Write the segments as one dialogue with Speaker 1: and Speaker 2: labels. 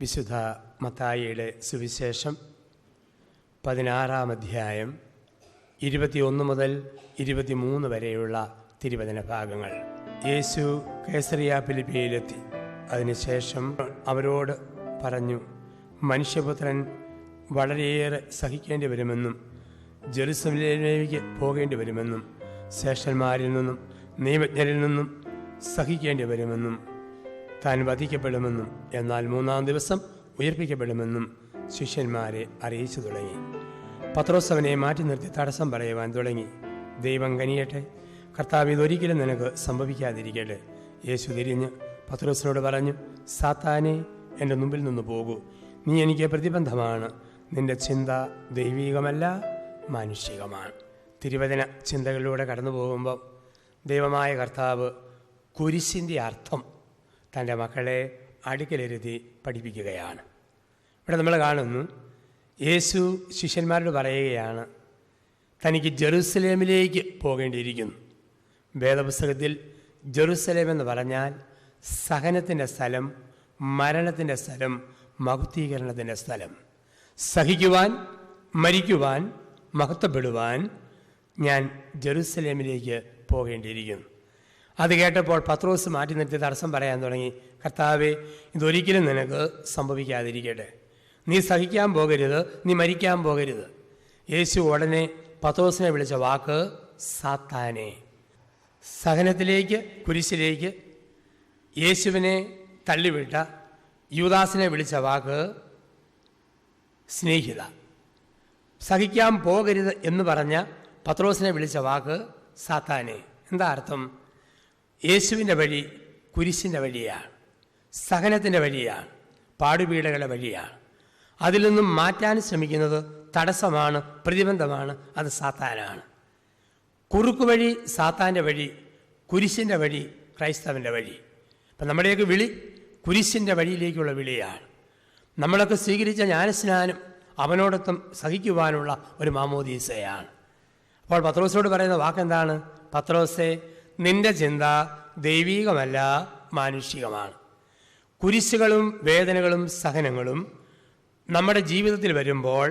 Speaker 1: വിശുദ്ധ മത്തായിയുടെ സുവിശേഷം 16-ാം അധ്യായം 21 മുതൽ 23 വരെയുള്ള തിരുവചന ഭാഗങ്ങൾ. യേശു കേസറിയ ഫിലിപ്പിയിലെത്തി. അതിനുശേഷം അവരോട് പറഞ്ഞു, മനുഷ്യപുത്രൻ വളരെയേറെ സഹിക്കേണ്ടി വരുമെന്നും ജെറുസലേമിലേക്ക് പോകേണ്ടി വരുമെന്നും ശ്രേഷ്ഠന്മാരിൽ നിന്നും നിയമജ്ഞരിൽ നിന്നും സഹിക്കേണ്ടി വരുമെന്നും താൻ വധിക്കപ്പെടുമെന്നും എന്നാൽ 3-ാം ദിവസം ഉയർപ്പിക്കപ്പെടുമെന്നും ശിഷ്യന്മാരെ അറിയിച്ചു തുടങ്ങി. പത്രോസ് അവനെ മാറ്റി നിർത്തി തടസ്സം പറയുവാൻ തുടങ്ങി. ദൈവം കനിയട്ടെ, കർത്താവ്, ഇതൊരിക്കലും നിനക്ക് സംഭവിക്കാതിരിക്കട്ടെ. യേശു തിരിഞ്ഞ് പത്രോസിനോട് പറഞ്ഞു, സാത്താനെ, എൻ്റെ മുമ്പിൽ നിന്ന് പോകൂ, നീ എനിക്ക് പ്രതിബന്ധമാണ്. നിന്റെ ചിന്ത ദൈവീകമല്ല, മാനുഷികമാണ്. തിരുവചന ചിന്തകളിലൂടെ കടന്നു പോകുമ്പോൾ ദൈവമായ കർത്താവ് കുരിശിൻ്റെ അർത്ഥം തൻ്റെ മക്കളെ അടുക്കലിരുത്തി പഠിപ്പിക്കുകയാണ്. ഇവിടെ നമ്മൾ കാണുന്നു, യേശു ശിഷ്യന്മാരോട് പറയുകയാണ്, തനിക്ക് ജെറുസലേമിലേക്ക് പോകേണ്ടിയിരിക്കുന്നു. വേദപുസ്തകത്തിൽ ജെറുസലേം എന്ന് പറഞ്ഞാൽ സഹനത്തിൻ്റെ സ്ഥലം, മരണത്തിൻ്റെ സ്ഥലം, മഹത്വീകരണത്തിൻ്റെ സ്ഥലം. സഹിക്കുവാൻ, മരിക്കുവാൻ, മഹത്വപ്പെടുവാൻ ഞാൻ ജെറുസലേമിലേക്ക് പോകേണ്ടിയിരിക്കുന്നു. അത് കേട്ടപ്പോൾ പത്രോസ് മാറ്റി നിർത്തി തടസ്സം പറയാൻ തുടങ്ങി. കർത്താവേ, ഇതൊരിക്കലും നിനക്ക് സംഭവിക്കാതിരിക്കട്ടെ. നീ സഹിക്കാൻ പോകരുത്, നീ മരിക്കാൻ പോകരുത്. യേശു ഉടനെ പത്രോസിനെ വിളിച്ച വാക്ക് സാത്താനെ. സഹനത്തിലേക്ക്, കുരിശിലേക്ക് യേശുവിനെ തള്ളിവിട്ട യൂദാസിനെ വിളിച്ച വാക്ക് സ്നേഹിത. സഹിക്കാൻ പോകരുത് എന്ന് പറഞ്ഞ പത്രോസിനെ വിളിച്ച വാക്ക് സാത്താനെ. എന്താ അർത്ഥം? യേശുവിൻ്റെ വഴി കുരിശിൻ്റെ വഴിയാണ്, സഹനത്തിൻ്റെ വഴിയാണ്, പാടുപീഡകളുടെ വഴിയാണ്. അതിൽ നിന്നും മാറ്റാൻ ശ്രമിക്കുന്നത് തടസ്സമാണ്, പ്രതിബന്ധമാണ്. അത് സാത്താനാണ്. കുറുക്കു വഴി സാത്താൻ്റെ വഴി, കുരിശിൻ്റെ വഴി ക്രൈസ്തവൻ്റെ വഴി. അപ്പം നമ്മുടെയൊക്കെ വിളി കുരിശിൻ്റെ വഴിയിലേക്കുള്ള വിളിയാണ്. നമ്മളൊക്കെ സ്വീകരിച്ച ജ്ഞാനസ്നാനം അവനോടൊപ്പം സഹിക്കുവാനുള്ള ഒരു മാമോദീസയാണ്. അപ്പോൾ പത്രോസിനോട് പറയുന്ന വാക്കെന്താണ്? പത്രോസേ, നിന്റെ ചിന്ത ദൈവീകമല്ല, മാനുഷികമാണ്. കുരിശുകളും വേദനകളും സഹനങ്ങളും നമ്മുടെ ജീവിതത്തിൽ വരുമ്പോൾ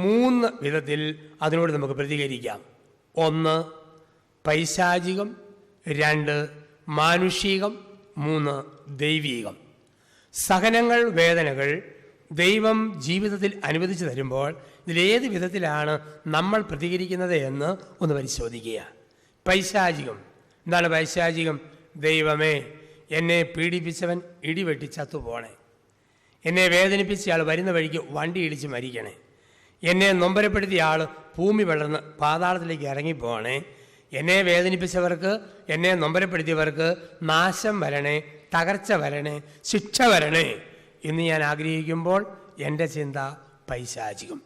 Speaker 1: 3 വിധത്തിൽ അതിനോട് നമുക്ക് പ്രതികരിക്കാം. 1 പൈശാചികം, 2 മാനുഷികം, 3 ദൈവീകം. സഹനങ്ങൾ, വേദനകൾ ദൈവം ജീവിതത്തിൽ അനുവദിച്ചു തരുമ്പോൾ ഇതിലേത് വിധത്തിലാണ് നമ്മൾ പ്രതികരിക്കുന്നത് എന്ന് ഒന്ന് പരിശോധിക്കുക. പൈശാചികം. എന്താണ് പൈശാചികം? ദൈവമേ, എന്നെ പീഡിപ്പിച്ചവൻ ഇടിവെട്ടി ചത്തുപോണേ, എന്നെ വേദനിപ്പിച്ച ആൾ വരുന്ന വഴിക്ക് വണ്ടി ഇടിച്ച് മരിക്കണേ, എന്നെ നൊമ്പരപ്പെടുത്തിയ ആൾ ഭൂമി വളർന്ന് പാതാളത്തിലേക്ക് ഇറങ്ങിപ്പോണേ, എന്നെ വേദനിപ്പിച്ചവർക്ക്, എന്നെ നൊമ്പരപ്പെടുത്തിയവർക്ക് നാശം വരണേ, തകർച്ച വരണേ, ശിക്ഷ വരണേ എന്ന് ഞാൻ ആഗ്രഹിക്കുമ്പോൾ എൻ്റെ ചിന്ത പൈശാചികം.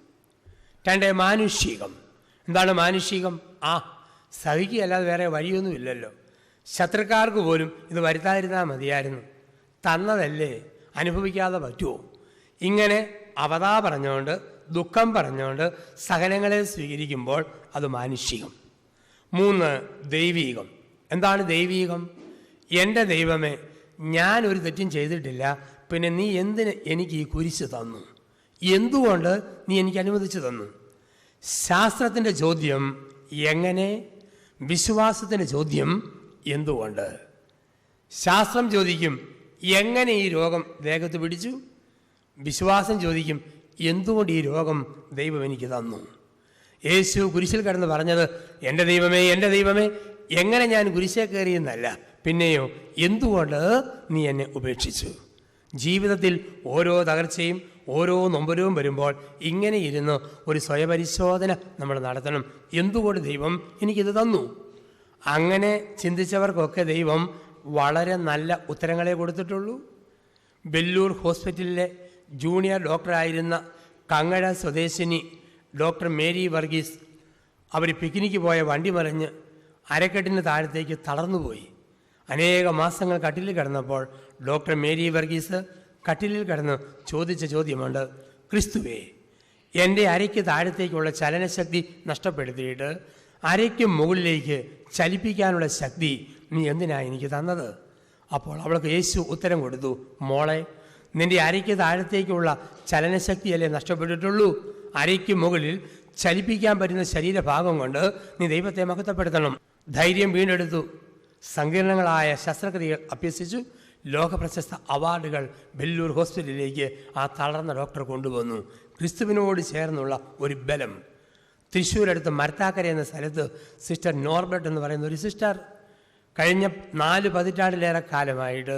Speaker 1: 2 മാനുഷികം. എന്താണ് മാനുഷികം? സഹിക്കുകയല്ലാതെ വേറെ വഴിയൊന്നുമില്ലല്ലോ. ശത്രുക്കാർക്ക് പോലും ഇത് വരുത്താതിരുന്നാൽ മതിയായിരുന്നു, തന്നതല്ലേ, അനുഭവിക്കാതെ പറ്റുമോ? ഇങ്ങനെ അവതാ പറഞ്ഞുകൊണ്ട്, ദുഃഖം പറഞ്ഞുകൊണ്ട് സഹനങ്ങളെ സ്വീകരിക്കുമ്പോൾ അത് മാനുഷികം. 3 ദൈവീകം. എന്താണ് ദൈവീകം? എൻ്റെ ദൈവമേ, ഞാനൊരു തെറ്റും ചെയ്തിട്ടില്ല, പിന്നെ നീ എന്തിന് എനിക്ക് ഈ കുരിശ് തന്നു? എന്തുകൊണ്ട് നീ എനിക്ക് അനുവദിച്ചു തന്നു? ശാസ്ത്രത്തിൻ്റെ ചോദ്യം എങ്ങനെ? വിശ്വാസത്തിൻ്റെ ചോദ്യം എന്തുകൊണ്ട്? ശാസ്ത്രം ചോദിക്കും എങ്ങനെ ഈ രോഗം ദേഹത്ത് പിടിച്ചു? വിശ്വാസം ചോദിക്കും എന്തുകൊണ്ട് ഈ രോഗം ദൈവം എനിക്ക് തന്നു? യേശു കുരിശിൽ കിടന്ന് പറഞ്ഞത്, എൻ്റെ ദൈവമേ, എൻ്റെ ദൈവമേ, എങ്ങനെ ഞാൻ കുരിശേ കയറിയെന്നല്ല, പിന്നെയോ എന്തുകൊണ്ട് നീ എന്നെ ഉപേക്ഷിച്ചു? ജീവിതത്തിൽ ഓരോ തകർച്ചയും ഓരോ നൊമ്പരവും വരുമ്പോൾ ഇങ്ങനെ ഇരുന്ന് ഒരു സ്വയപരിശോധന നമ്മൾ നടത്തണം. എന്തുകൊണ്ട് ദൈവം എനിക്കിത് തന്നു? അങ്ങനെ ചിന്തിച്ചവർക്കൊക്കെ ദൈവം വളരെ നല്ല ഉത്തരങ്ങളെ കൊടുത്തിട്ടുള്ളൂ. വെല്ലൂർ ഹോസ്പിറ്റലിലെ ജൂനിയർ ഡോക്ടറായിരുന്ന കങ്ങഴ സ്വദേശിനി ഡോക്ടർ മേരി വർഗീസ്, അവർ പിക്നിക്ക് പോയ വണ്ടി മറിഞ്ഞ് അരക്കെട്ടിന് താഴത്തേക്ക് തളർന്നുപോയി. അനേക മാസങ്ങൾ കട്ടിലിൽ കിടന്നപ്പോൾ ഡോക്ടർ മേരി വർഗീസ് കട്ടിലിൽ കിടന്ന് ചോദിച്ച ചോദ്യമുണ്ട്, ക്രിസ്തുവേ, എൻ്റെ അരയ്ക്ക് താഴത്തേക്കുള്ള ചലനശക്തി നഷ്ടപ്പെടുത്തിയിട്ട് അരയ്ക്ക് മുകളിലേക്ക് ചലിപ്പിക്കാനുള്ള ശക്തി നീ എന്തിനാണ് എനിക്ക് തന്നത്? അപ്പോൾ അവൾക്ക് യേശു ഉത്തരം കൊടുത്തു, മോളെ, നിന്റെ അരയ്ക്ക് താഴത്തേക്കുള്ള ചലനശക്തിയല്ലേ നഷ്ടപ്പെട്ടിട്ടുള്ളൂ. അരയ്ക്ക് മുകളിൽ ചലിപ്പിക്കാൻ പറ്റുന്ന ശരീരഭാഗം കൊണ്ട് നീ ദൈവത്തെ മഹത്വപ്പെടുത്തണം. ധൈര്യം വീണ്ടെടുത്തു. സങ്കീർണങ്ങളായ ശസ്ത്രക്രിയകൾ അഭ്യസിച്ചു. ലോകപ്രശസ്ത അവാർഡുകൾ വെല്ലൂർ ഹോസ്പിറ്റലിലേക്ക് ആ തളർന്ന ഡോക്ടർ കൊണ്ടുവന്നു. ക്രിസ്തുവിനോട് ചേർന്നുള്ള ഒരു ബലം. തൃശ്ശൂരടുത്ത് മരത്താക്കര എന്ന സ്ഥലത്ത് സിസ്റ്റർ നോർബർട്ട് എന്ന് പറയുന്ന ഒരു സിസ്റ്റർ കഴിഞ്ഞ 4 പതിറ്റാണ്ടിലേറെ കാലമായിട്ട്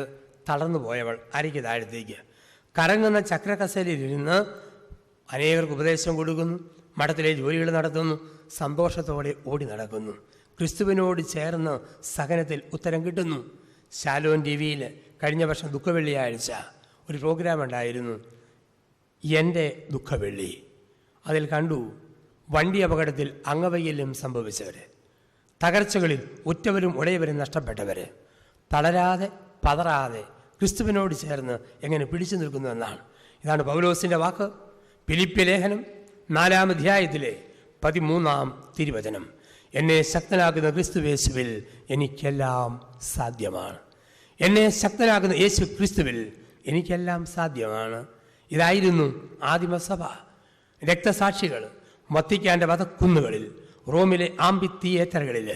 Speaker 1: തളർന്നു പോയവൾ അരയ്ക്ക് താഴത്തേക്ക്. കറങ്ങുന്ന ചക്രക്കസേരയിലിരുന്ന് അനേകർക്ക് ഉപദേശം കൊടുക്കുന്നു, മഠത്തിലെ ജോലികൾ നടത്തുന്നു, സന്തോഷത്തോടെ ഓടി നടക്കുന്നു. ക്രിസ്തുവിനോട് ചേർന്ന് സഹനത്തിൽ ഉത്തരം കിട്ടുന്നു. ശാലോൻ ടിവിയിൽ കഴിഞ്ഞ വർഷം ദുഃഖവെള്ളിയാഴ്ച ഒരു പ്രോഗ്രാം ഉണ്ടായിരുന്നു, എൻ്റെ ദുഃഖവെള്ളി. അതിൽ കണ്ടു വണ്ടി അപകടത്തിൽ അംഗവൈകല്യം സംഭവിച്ചവർ, തകർച്ചകളിൽ ഉറ്റവരും ഉടയവരും നഷ്ടപ്പെട്ടവർ തളരാതെ പതറാതെ ക്രിസ്തുവിനോട് ചേർന്ന് എങ്ങനെ പിടിച്ചു നിൽക്കുന്നു എന്നാണ്. ഇതാണ് പൗലോസിൻ്റെ വാക്ക്. ഫിലിപ്പ്യ ലേഖനം 4-ാം അധ്യായത്തിലെ 13-ാം തിരുവചനം. എന്നെ ശക്തനാക്കുന്ന ക്രിസ്തുവേശുവിൽ എനിക്കെല്ലാം സാധ്യമാണ്. എന്നെ ശക്തനാക്കുന്ന യേശു ക്രിസ്തുവിൽ എനിക്കെല്ലാം സാധ്യമാണ്. ഇതായിരുന്നു ആദിമസഭ. രക്തസാക്ഷികൾ വത്തിക്കാൻ്റെ വധക്കുന്നുകളിൽ, റോമിലെ ആംബി തിയേറ്ററുകളിൽ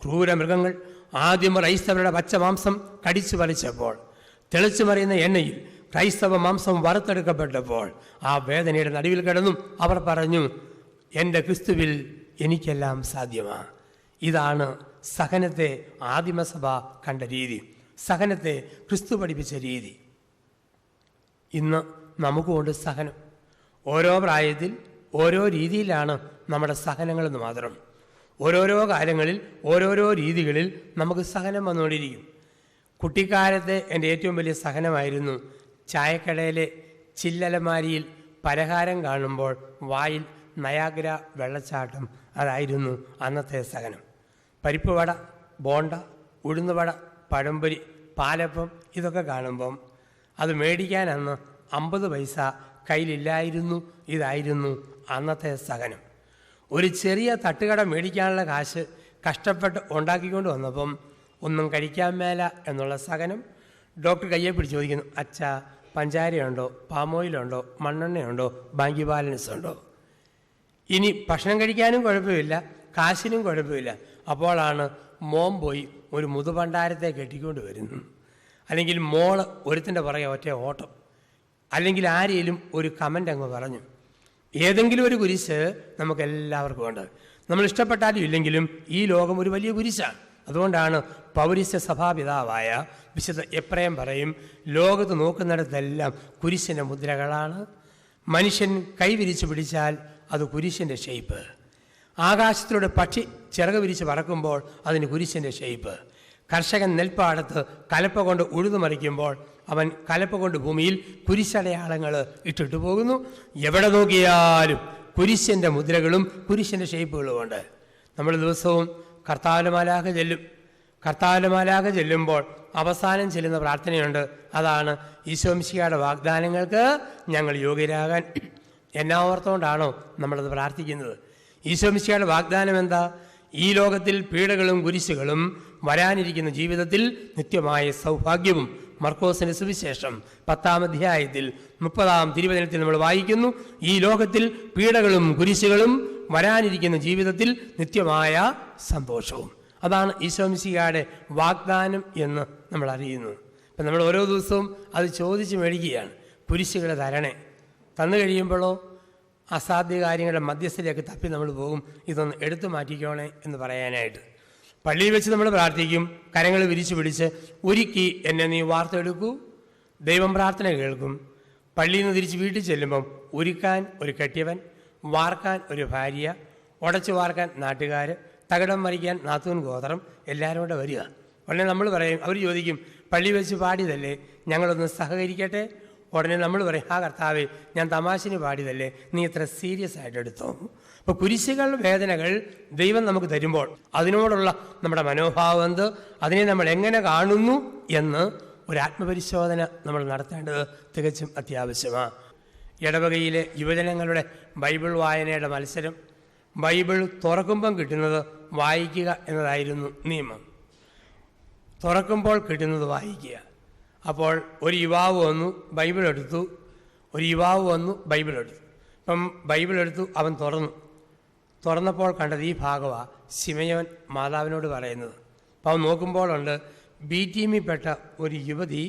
Speaker 1: ക്രൂരമൃഗങ്ങൾ ആദ്യം ക്രൈസ്തവരുടെ പച്ചമാംസം കടിച്ചു പറിച്ചപ്പോൾ, തിളച്ചു മറിയുന്ന എണ്ണയിൽ ക്രൈസ്തവ മാംസം വറുത്തെടുക്കപ്പെട്ടപ്പോൾ ആ വേദനയുടെ നടുവിൽ കിടന്നും അവർ പറഞ്ഞു, എൻ്റെ ക്രിസ്തുവിൽ എനിക്കെല്ലാം സാധ്യമാണ്. ഇതാണ് സഹനത്തെ ആദിമസഭ കണ്ട രീതി, സഹനത്തെ ക്രിസ്തു പഠിപ്പിച്ച രീതി. ഇന്ന് നമുക്കുകൊണ്ട് സഹനം. ഓരോ പ്രായത്തിൽ ഓരോ രീതിയിലാണ് നമ്മുടെ സഹനങ്ങളെന്ന് മാത്രം. ഓരോരോ കാലങ്ങളിൽ ഓരോരോ രീതികളിൽ നമുക്ക് സഹനം വന്നുകൊണ്ടിരിക്കും. കുട്ടിക്കാലത്തെ എൻ്റെ ഏറ്റവും വലിയ സഹനമായിരുന്നു ചായക്കടയിലെ ചില്ലലമാരിയിൽ പലഹാരം കാണുമ്പോൾ വായിൽ നയാഗ്ര വെള്ളച്ചാട്ടം. അതായിരുന്നു അന്നത്തെ സഹനം. പരിപ്പ് വട, ബോണ്ട, ഉഴുന്നുവട, പഴംപൊരി, പാലപ്പം ഇതൊക്കെ കാണുമ്പം അത് മേടിക്കാൻ അന്ന് 50 പൈസ കയ്യിലില്ലായിരുന്നു. ഇതായിരുന്നു അന്നത്തെ സഹനം. ഒരു ചെറിയ തട്ടുകട മേടിക്കാനുള്ള കാശ് കഷ്ടപ്പെട്ട് ഉണ്ടാക്കിക്കൊണ്ട് വന്നപ്പം ഒന്നും കഴിക്കാൻ മേല എന്നുള്ള സഹനം. ഡോക്ടർ കയ്യെ പിടിച്ച് ചോദിക്കുന്നു, അച്ഛാ പഞ്ചാരയുണ്ടോ, പാമോയിലുണ്ടോ, മണ്ണെണ്ണയുണ്ടോ, ബാങ്കി ബാലൻസ് ഉണ്ടോ? ഇനി ഭക്ഷണം കഴിക്കാനും കുഴപ്പമില്ല, കാശിനും കുഴപ്പമില്ല. അപ്പോഴാണ് മോൻ പോയി ഒരു മുതുപണ്ടാരത്തെ കെട്ടിക്കൊണ്ട് വരുന്നു. അല്ലെങ്കിൽ മോള് ഒരുത്തിൻ്റെ പുറകെ ഒറ്റ ഓട്ടം. അല്ലെങ്കിൽ ആരെയും ഒരു കമൻ്റ് അങ്ങ് പറഞ്ഞു. ഏതെങ്കിലും ഒരു കുരിശ് നമുക്കെല്ലാവർക്കും ഉണ്ട്. നമ്മൾ ഇഷ്ടപ്പെട്ടാലും ഇല്ലെങ്കിലും ഈ ലോകം ഒരു വലിയ കുരിശാണ്. അതുകൊണ്ടാണ് പൗരസ്ത്യ സഭാപിതാവായ വിശുദ്ധ എപ്രയം പറയും, ലോകത്ത് നോക്കുന്നിടത്തെല്ലാം കുരിശിൻ്റെ മുദ്രകളാണ്. മനുഷ്യൻ കൈവിരിച്ച് പിടിച്ചാൽ അത് കുരിശിൻ്റെ ഷേപ്പ്. ആകാശത്തിലൂടെ പക്ഷി ചിറക് വിരിച്ച് പറക്കുമ്പോൾ അതിന് കുരിശിൻ്റെ ഷേപ്പ്. കർഷകൻ നെൽപ്പാടത്ത് കലപ്പ കൊണ്ട് ഉഴുതുമറിക്കുമ്പോൾ അവൻ കലപ്പ കൊണ്ട് ഭൂമിയിൽ കുരിശടയാളങ്ങൾ ഇട്ടിട്ട് പോകുന്നു. എവിടെ നോക്കിയാലും കുരിശിൻ്റെ മുദ്രകളും കുരിശിൻ്റെ ഷേപ്പുകളും ഉണ്ട്. നമ്മൾ ദിവസവും കർത്താവലമാലാഖ ചെല്ലും. കർത്താവലമാലാഖ ചെല്ലുമ്പോൾ അവസാനം ചെല്ലുന്ന പ്രാർത്ഥനയുണ്ട്. അതാണ് ഈശോമിശിഹായുടെ വാഗ്ദാനങ്ങൾക്ക് ഞങ്ങൾ യോഗ്യരാകാൻ. എന്നാ ഓർത്തുകൊണ്ടാണോ നമ്മളത് പ്രാർത്ഥിക്കുന്നത്? ഈശോമിശിഹായുടെ വാഗ്ദാനം എന്താ? ഈ ലോകത്തിൽ പീഡകളും കുരിശുകളും, വരാനിരിക്കുന്ന ജീവിതത്തിൽ നിത്യമായ സൗഭാഗ്യവും. മർക്കോസിന്റെ സുവിശേഷം 10-ാം അധ്യായത്തിൽ 30-ാം തിരുവചനത്തിൽ നമ്മൾ വായിക്കുന്നു, ഈ ലോകത്തിൽ പീഡകളും കുരിശുകളും, വരാനിരിക്കുന്ന ജീവിതത്തിൽ നിത്യമായ സന്തോഷവും. അതാണ് ഈശോമിശിഹായുടെ വാഗ്ദാനം എന്ന് നമ്മൾ അറിയുന്നു. ഇപ്പം നമ്മൾ ഓരോ ദിവസവും അത് ചോദിച്ച് മേടിക്കുകയാണ്. കുരിശുകളെ തരണേ. തന്നു കഴിയുമ്പോഴോ അസാധ്യ കാര്യങ്ങളുടെ മധ്യസ്ഥയിലേക്ക് തപ്പി നമ്മൾ പോകും, ഇതൊന്ന് എടുത്തു മാറ്റിക്കോണേ എന്ന് പറയാനായിട്ട്. പള്ളിയിൽ വെച്ച് നമ്മൾ പ്രാർത്ഥിക്കും, കരങ്ങൾ വിരിച്ചു പിടിച്ച്, ഒരുക്കി എന്നെ നീ വാർത്തെടുക്കൂ. ദൈവം പ്രാർത്ഥന കേൾക്കും. പള്ളിയിൽ നിന്ന് തിരിച്ച് വീട്ടിൽ ചെല്ലുമ്പം ഒരുക്കാൻ ഒരു കെട്ടിയവൻ, വാർക്കാൻ ഒരു ഭാര്യ, ഉടച്ചു വാർക്കാൻ നാട്ടുകാർ, തകിടം മറിക്കാൻ നാത്തൂൻ ഗോത്രം, എല്ലാവരും കൂടെ വരിക. ഉടനെ നമ്മൾ പറയും, അവർ ചോദിക്കും, പള്ളി വെച്ച് പാടിയതല്ലേ, ഞങ്ങളൊന്ന് സഹകരിക്കട്ടെ. ഉടനെ നമ്മൾ പറയും, ആ കർത്താവേ, ഞാൻ തമാശന് പാടിയതല്ലേ, നീ ഇത്ര സീരിയസ് ആയിട്ട് എടുത്തോ. അപ്പോൾ കുരിശുകൾ, വേദനകൾ ദൈവം നമുക്ക് തരുമ്പോൾ അതിനോടുള്ള നമ്മുടെ മനോഭാവം എന്ത്, അതിനെ നമ്മൾ എങ്ങനെ കാണുന്നു എന്ന് ഒരു ആത്മപരിശോധന നമ്മൾ നടത്തേണ്ടത് തികച്ചും അത്യാവശ്യമാണ്. ഇടവകയിലെ യുവജനങ്ങളുടെ ബൈബിൾ വായനയുടെ മത്സരം, ബൈബിൾ തുറക്കുമ്പം കിട്ടുന്നത് വായിക്കുക എന്നതായിരുന്നു നിയമം. തുറക്കുമ്പോൾ കിട്ടുന്നത് വായിക്കുക. അപ്പോൾ ഒരു യുവാവ് വന്നു, ബൈബിൾ എടുത്തു. ഇപ്പം ബൈബിൾ എടുത്തു, അവൻ തുറന്നപ്പോൾ കണ്ടത് ഈ ഭാഗമാണ് ശിമയോൻ മാതാവിനോട് പറയുന്നത്. അപ്പോൾ അവൻ നോക്കുമ്പോഴുണ്ട് ബി ടീമിൽപ്പെട്ട ഒരു യുവതി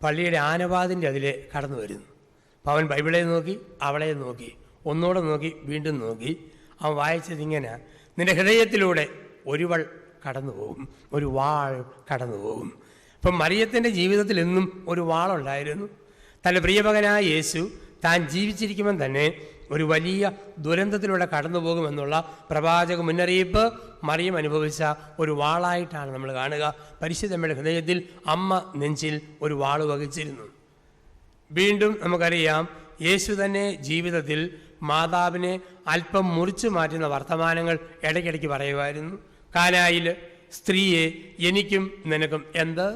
Speaker 1: പള്ളിയുടെ ആനവാതിൻ്റെ അതിലെ കടന്നു വരുന്നു. അപ്പോൾ അവൻ ബൈബിളെ നോക്കി, അവളെ നോക്കി, ഒന്നുകൂടെ നോക്കി, വീണ്ടും നോക്കി. അവൻ വായിച്ചത് ഇങ്ങനെ: നിന്റെ ഹൃദയത്തിലൂടെ ഒരുവൾ കടന്നു പോകും, ഒരു വാൾ കടന്നു പോകും. അപ്പം മറിയത്തിൻ്റെ ജീവിതത്തിൽ എന്നും ഒരു വാളുണ്ടായിരുന്നു. തൻ്റെ പ്രിയമകനായ യേശു താൻ ജീവിച്ചിരിക്കുമ്പോൾ തന്നെ ഒരു വലിയ ദുരന്തത്തിലൂടെ കടന്നു പോകുമെന്നുള്ള പ്രവാചക മുന്നറിയിപ്പ് മറിയം അനുഭവിച്ച ഒരു വാളായിട്ടാണ് നമ്മൾ കാണുക. പരിശുദ്ധമ്മയുടെ ഹൃദയത്തിൽ അമ്മ നെഞ്ചിൽ ഒരു വാൾ വഹിച്ചിരുന്നു. വീണ്ടും നമുക്കറിയാം, യേശു തന്നെ ജീവിതത്തിൽ മാതാവിനെ അല്പം മുറിച്ചു മാറ്റുന്ന വർത്തമാനങ്ങൾ ഇടയ്ക്കിടയ്ക്ക് പറയുമായിരുന്നു. കാനായിൽ സ്ത്രീയെ, എനിക്കും നിനക്കും എന്ത്?